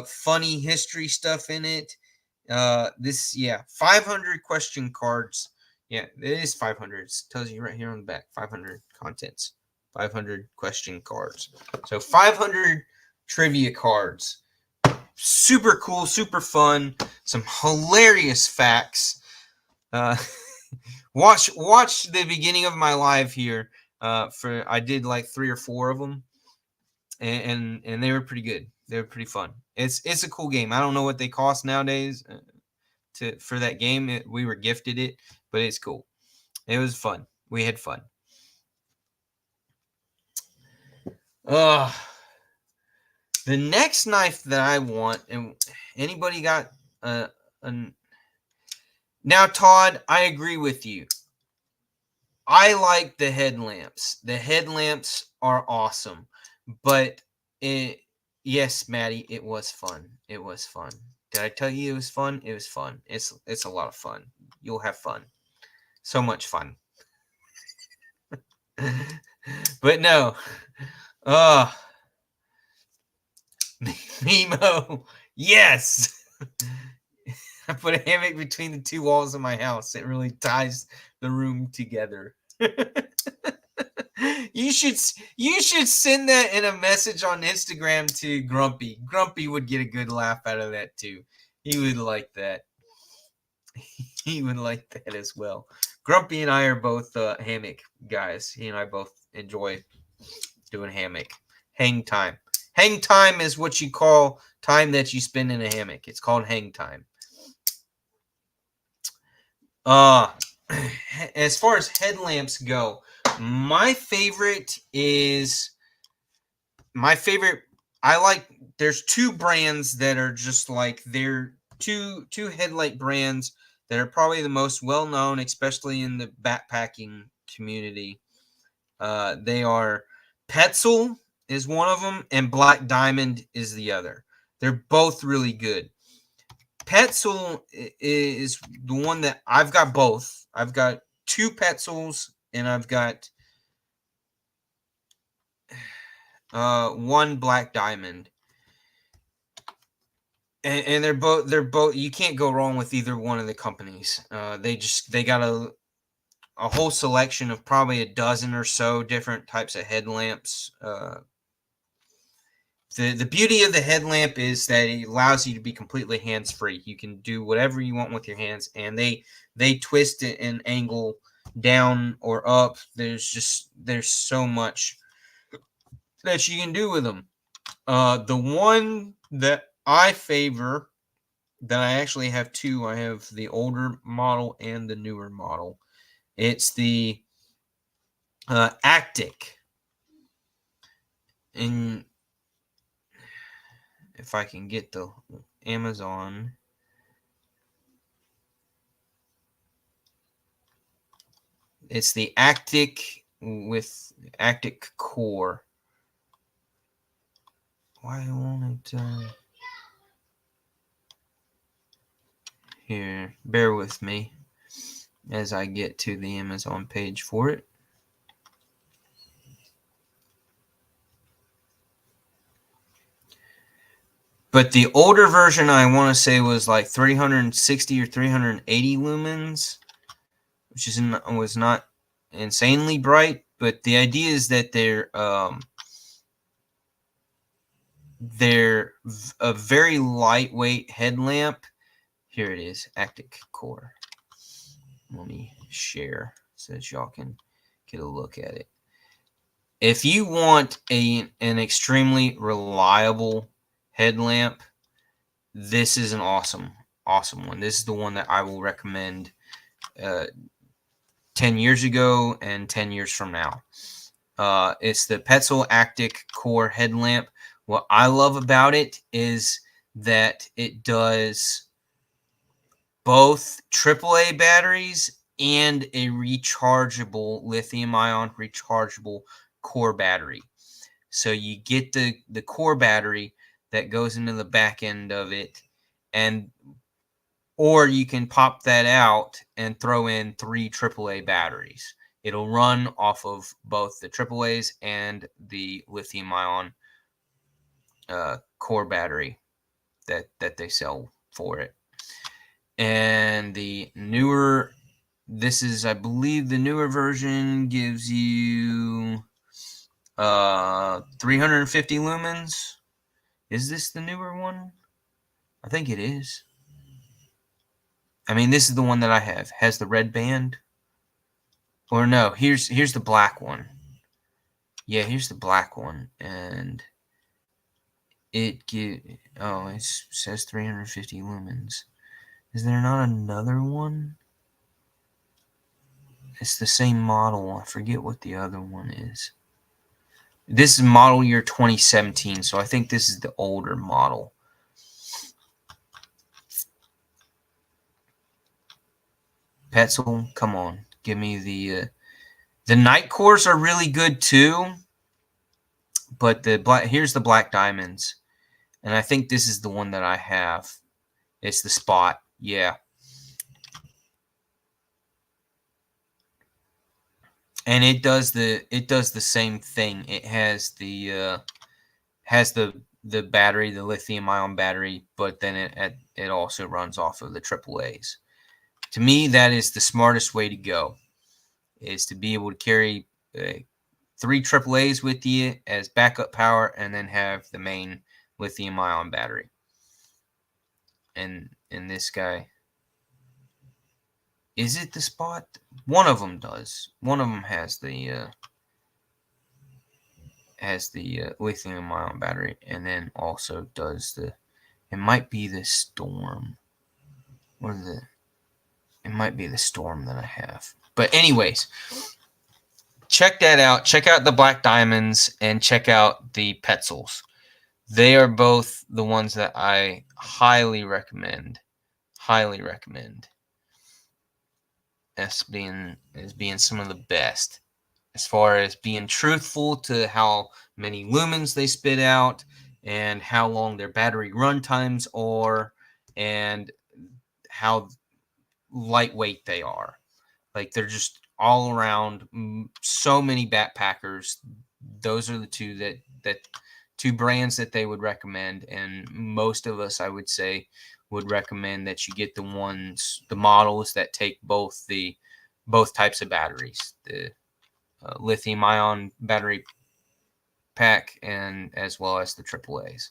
funny history stuff in it. 500 question cards. Yeah, it is 500. It tells you right here on the back, 500 contents, 500 question cards. So 500 trivia cards. Super cool, super fun. Some hilarious facts. Watch the beginning of my live here. I did like 3 or 4 of them, and they were pretty good. They were pretty fun. It's a cool game. I don't know what they cost nowadays for that game. We were gifted it, but it's cool. It was fun. We had fun. The next knife that I want, and anybody got now, Todd, I agree with you. I like the headlamps. The headlamps are awesome, but yes, Maddie, it was fun. It was fun. Did I tell you it was fun? It was fun. It's a lot of fun. You'll have fun. So much fun. But no. Nemo. Yes. I put a hammock between the 2 walls of my house. It really ties the room together. You should send that in a message on Instagram to Grumpy. Grumpy would get a good laugh out of that too. He would like that. He would like that as well. Grumpy and I are both hammock guys. He and I both enjoy doing hammock. Hang time. Hang time is what you call time that you spend in a hammock. It's called hang time. As far as headlamps go, my favorite I like, there's two brands that are just like, they're two headlight brands that are probably the most well known, especially in the backpacking community. They are Petzl is one of them, and Black Diamond is the other. They're both really good. Petzl is the one that I've got both. I've got two Petzls, and I've got one Black Diamond. And they're both you can't go wrong with either one of the companies. They got a whole selection of probably a dozen or so different types of headlamps. The beauty of the headlamp is that it allows you to be completely hands free. You can do whatever you want with your hands, and they twist it and angle down or up. There's so much that you can do with them. The one that I favor, that I actually have two. I have the older model and the newer model. It's the Actic. And if I can get the Amazon. It's the Actic with Actic Core. Why won't it... Here, bear with me as I get to the Amazon page for it. But the older version, I want to say, was like 360 or 380 lumens, which was not insanely bright. But the idea is that they're a very lightweight headlamp. Here it is, Actic Core. Let me share so that y'all can get a look at it. If you want an extremely reliable headlamp, this is an awesome one. This is the one that I will recommend 10 years ago and 10 years from now. It's the Petzl Actic Core headlamp. What I love about it is that it does both AAA batteries and a rechargeable lithium-ion rechargeable core battery. So you get the core battery that goes into the back end of it, or you can pop that out and throw in 3 AAA batteries. It'll run off of both the AAAs and the lithium-ion core battery that they sell for it. And the newer, I believe the newer version gives you 350 lumens. Is this the newer one? I think it is. I mean, this is the one that I have. Has the red band. Or no, here's the black one. Yeah, here's the black one. And it says 350 lumens. Is there not another one? It's the same model. I forget what the other one is. This is model year 2017, so I think this is the older model. Petzl, come on. Give me the night cores are really good too. But here's the Black Diamonds. And I think this is the one that I have. It's the Spot. Yeah. And it does the same thing. It has the battery, the lithium-ion battery, but then it also runs off of the AAAs. To me, that is the smartest way to go, is to be able to carry 3 AAAs with you as backup power, and then have the main lithium-ion battery. And this guy, is it the Spot? One of them does. One of them has the has the lithium-ion battery, and then also does the. It might be the Storm. What is it? It might be the Storm that I have. But anyways, check that out. Check out the Black Diamonds and check out the Petzls. They are both the ones that I highly recommend. Highly recommend as being some of the best as far as being truthful to how many lumens they spit out and how long their battery run times are and how lightweight they are. Like, they're just all around so many backpackers. Those are the that two brands that they would recommend, and most of us, I would say, would recommend that you get the models that take both types of batteries, the lithium ion battery pack and as well as the AAAs.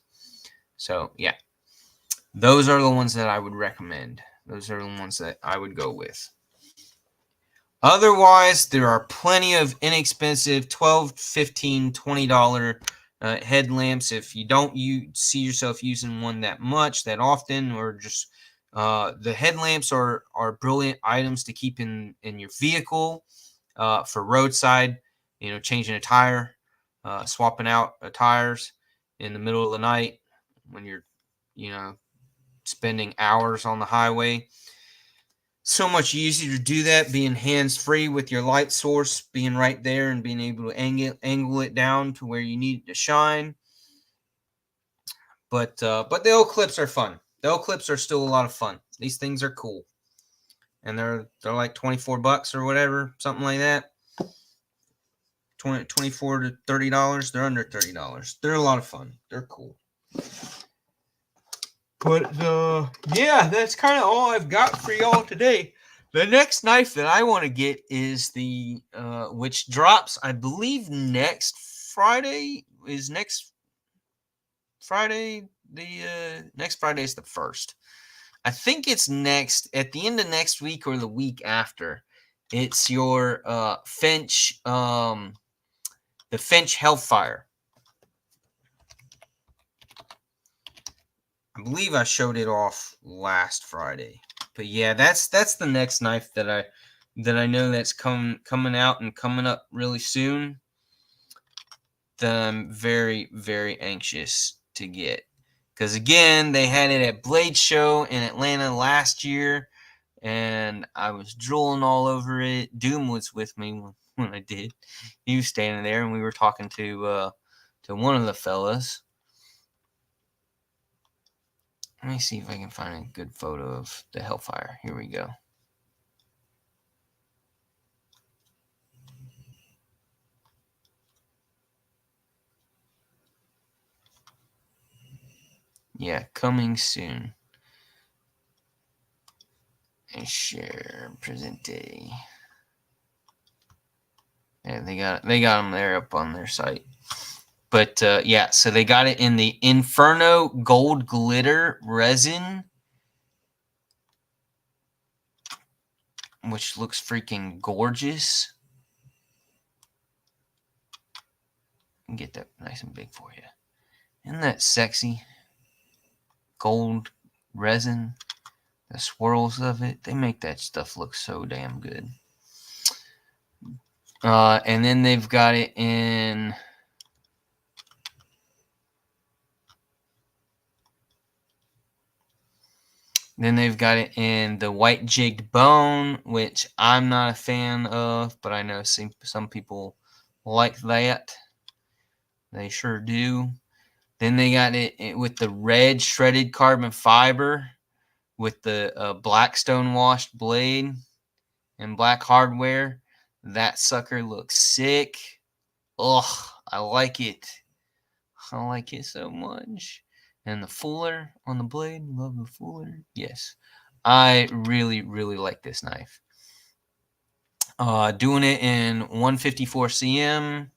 So yeah, those are the ones that I would recommend. Those are the ones that I would go with. Otherwise, there are plenty of inexpensive $12, $15, $20 headlamps. If you don't see yourself using one that often, or just the headlamps are brilliant items to keep in your vehicle for roadside, changing a tire, swapping out tires in the middle of the night when you're, spending hours on the highway. So much easier to do that being hands-free with your light source being right there and being able to angle it down to where you need it to shine. But the L clips are fun. The L clips are still a lot of fun. These things are cool, and they're like $24 or whatever, something like that. $24 to $30. They're under $30. They're a lot of fun. They're cool. But yeah, that's kind of all I've got for y'all today. The next knife that I want to get is the which drops, I believe, next Friday. Is next Friday the next Friday is the 1st. I think it's at the end of next week or the week after. It's your Finch the Finch Hellfire. I believe I showed it off last Friday. But yeah, that's the next knife that I know that's coming out and coming up really soon. That I'm very, very anxious to get. Because again, they had it at Blade Show in Atlanta last year, and I was drooling all over it. Doom was with me when I did. He was standing there, and we were talking to one of the fellas. Let me see if I can find a good photo of the Hellfire. Here we go. Yeah, coming soon. And share presente. Yeah, they got them there up on their site. But yeah, so they got it in the Inferno Gold Glitter Resin, which looks freaking gorgeous. Get that nice and big for you. Isn't that sexy? Gold resin, the swirls of it, they make that stuff look so damn good. And then they've got it in the white jigged bone, which I'm not a fan of, but I know some people like that. They sure do. Then they got it with the red shredded carbon fiber with the Blackstone washed blade and black hardware. That sucker looks sick. Ugh, I like it. I like it so much. And the fuller on the blade, love the fuller. Yes, I really, really like this knife. Doing it in 154 cm.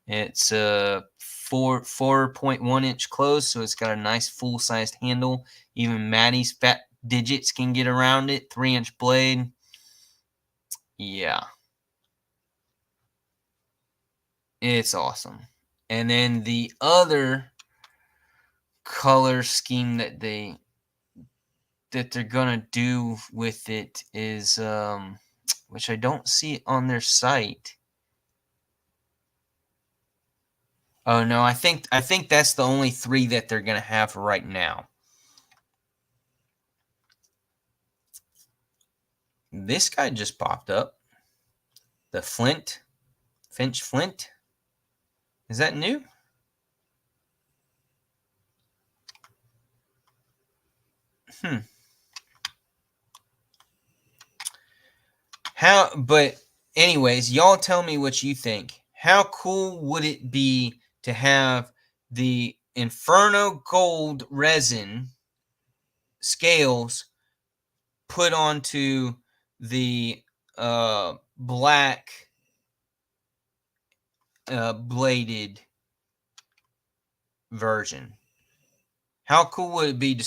It's a 4.1 inch close, so it's got a nice full-sized handle. Even Maddie's fat digits can get around it. 3-inch blade. Yeah. It's awesome. And then the other color scheme that they're gonna do with it is which I don't see on their site. Oh no, I think that's the only 3 that they're gonna have right now. This guy just popped up. The Finch Flint. Is that new? But anyways, y'all tell me what you think. How cool would it be to have the Inferno Gold resin scales put onto the black bladed version? How cool would it be to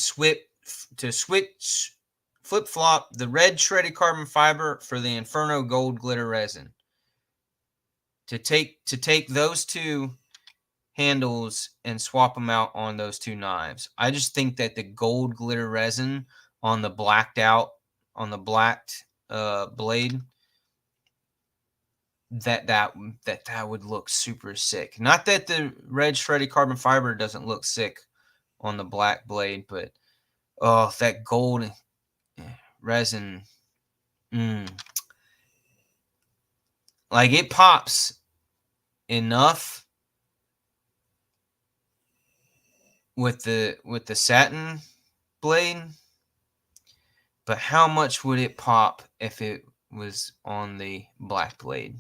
flip-flop the red shredded carbon fiber for the Inferno Gold glitter resin? To take those 2 handles and swap them out on those 2 knives. I just think that the gold glitter resin on the blacked blade, that would look super sick. Not that the red shredded carbon fiber doesn't look sick on the black blade, but oh, that gold resin, like it pops enough with the satin blade, but how much would it pop if it was on the black blade?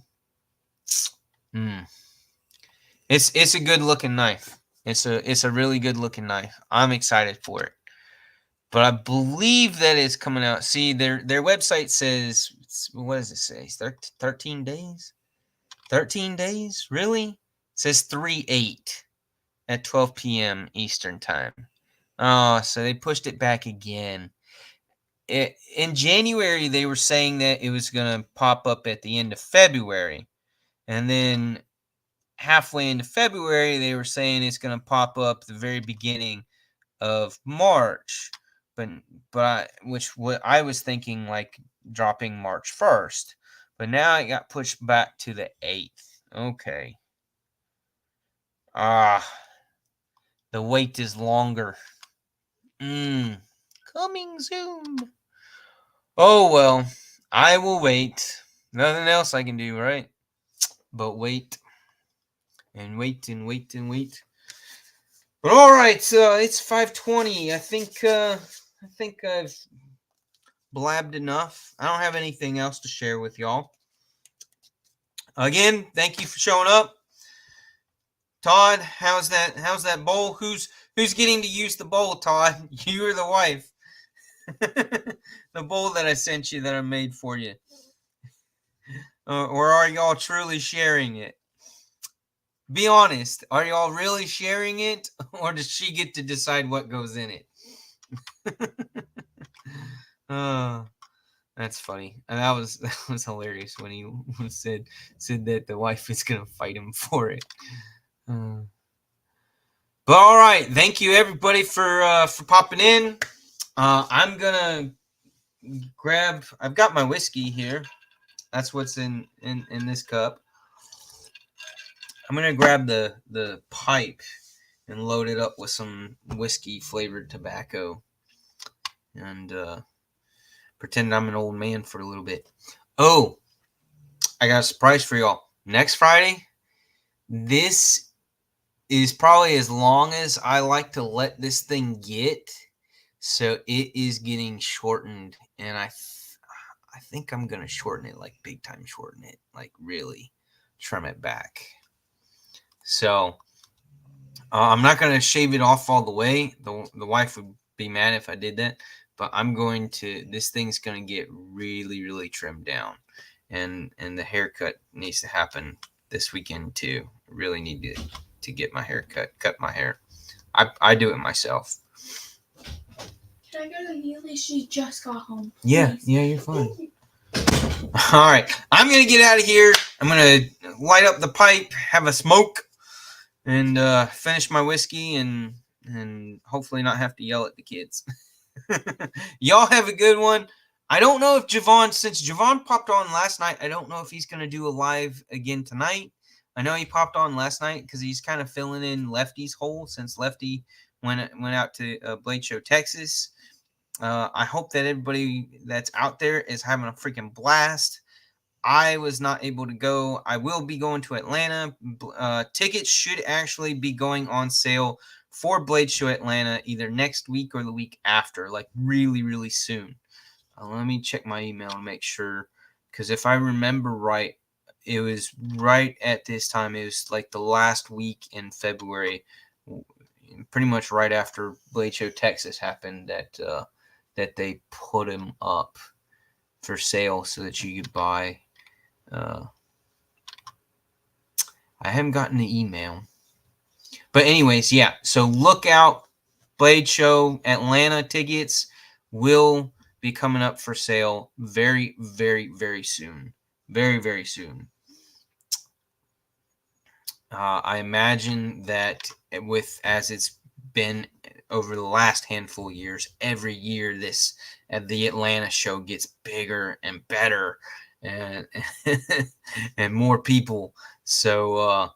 It's a good looking knife. It's a really good looking knife. I'm excited for it. But I believe that it's coming out. See, their website says, what does it say? 13 days? 13 days? Really? It says 3/8 at 12 p.m. Eastern time. Oh, so they pushed it back again. In January, they were saying that it was going to pop up at the end of February. And then halfway into February, they were saying it's going to pop up the very beginning of March. What I was thinking, like dropping March 1st. But now it got pushed back to the 8th. Okay. The wait is longer. Coming soon. Oh, well, I will wait. Nothing else I can do, right? But wait. And wait and wait and wait. But all right, it's 5:20. I think I've blabbed enough. I don't have anything else to share with y'all. Again, thank you for showing up. Todd, how's that bowl? Who's getting to use the bowl, Todd? You or the wife? The bowl that I sent you that I made for you. Or are y'all truly sharing it? Be honest. Are y'all really sharing it? Or does she get to decide what goes in it? That's funny. And that was hilarious when he said that the wife is gonna fight him for it. But all right, thank you everybody for popping in. I'm gonna grab. I've got my whiskey here. That's what's in this cup. I'm gonna grab the pipe and load it up with some whiskey flavored tobacco, and pretend I'm an old man for a little bit. Oh, I got a surprise for y'all. Next Friday, this is probably as long as I like to let this thing get. So it is getting shortened, and I think I'm going to shorten it, like big time shorten it, like really trim it back. So I'm not going to shave it off all the way. The wife would be mad if I did that. But this thing's going to get really, really trimmed down. And the haircut needs to happen this weekend too. I really need to get my hair cut my hair. I do it myself. Can I go to Neely? She just got home. Yeah, you're fine. All right. I'm going to get out of here. I'm going to light up the pipe, have a smoke, and finish my whiskey and hopefully not have to yell at the kids. Y'all have a good one. I don't know if Javon, since Javon popped on last night, I don't know if he's going to do a live again tonight. I know he popped on last night because he's kind of filling in Lefty's hole since Lefty went out to Blade Show, Texas. I hope that everybody that's out there is having a freaking blast. I was not able to go. I will be going to Atlanta. Tickets should actually be going on sale for Blade Show Atlanta either next week or the week after, like really, really soon. Let me check my email to make sure, because if I remember right, it was right at this time. It was like the last week in February, pretty much right after Blade Show Texas happened, that they put them up for sale so that you could buy. I haven't gotten the email. But anyways, yeah. So look out. Blade Show Atlanta tickets will be coming up for sale very, very, very soon. Very, very soon. I imagine that as it's been over the last handful of years, every year the Atlanta show gets bigger and better and and more people. So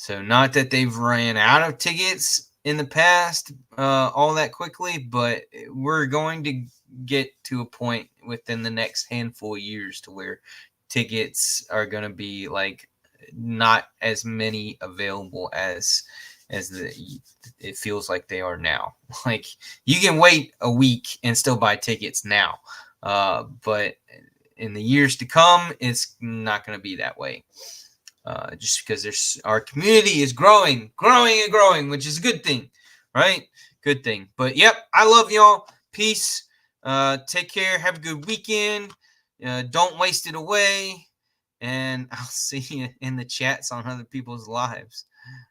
not that they've ran out of tickets in the past all that quickly, but we're going to get to a point within the next handful of years to where tickets are going to be like not as many available as it feels like they are now. Like you can wait a week and still buy tickets now, but in the years to come, it's not going to be that way. Just because our community is growing, which is a good thing, right? Good thing. But yep, I love y'all. Peace. Take care. Have a good weekend. Don't waste it away. And I'll see you in the chats on other people's lives.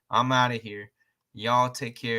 I'm out of here. Y'all take care.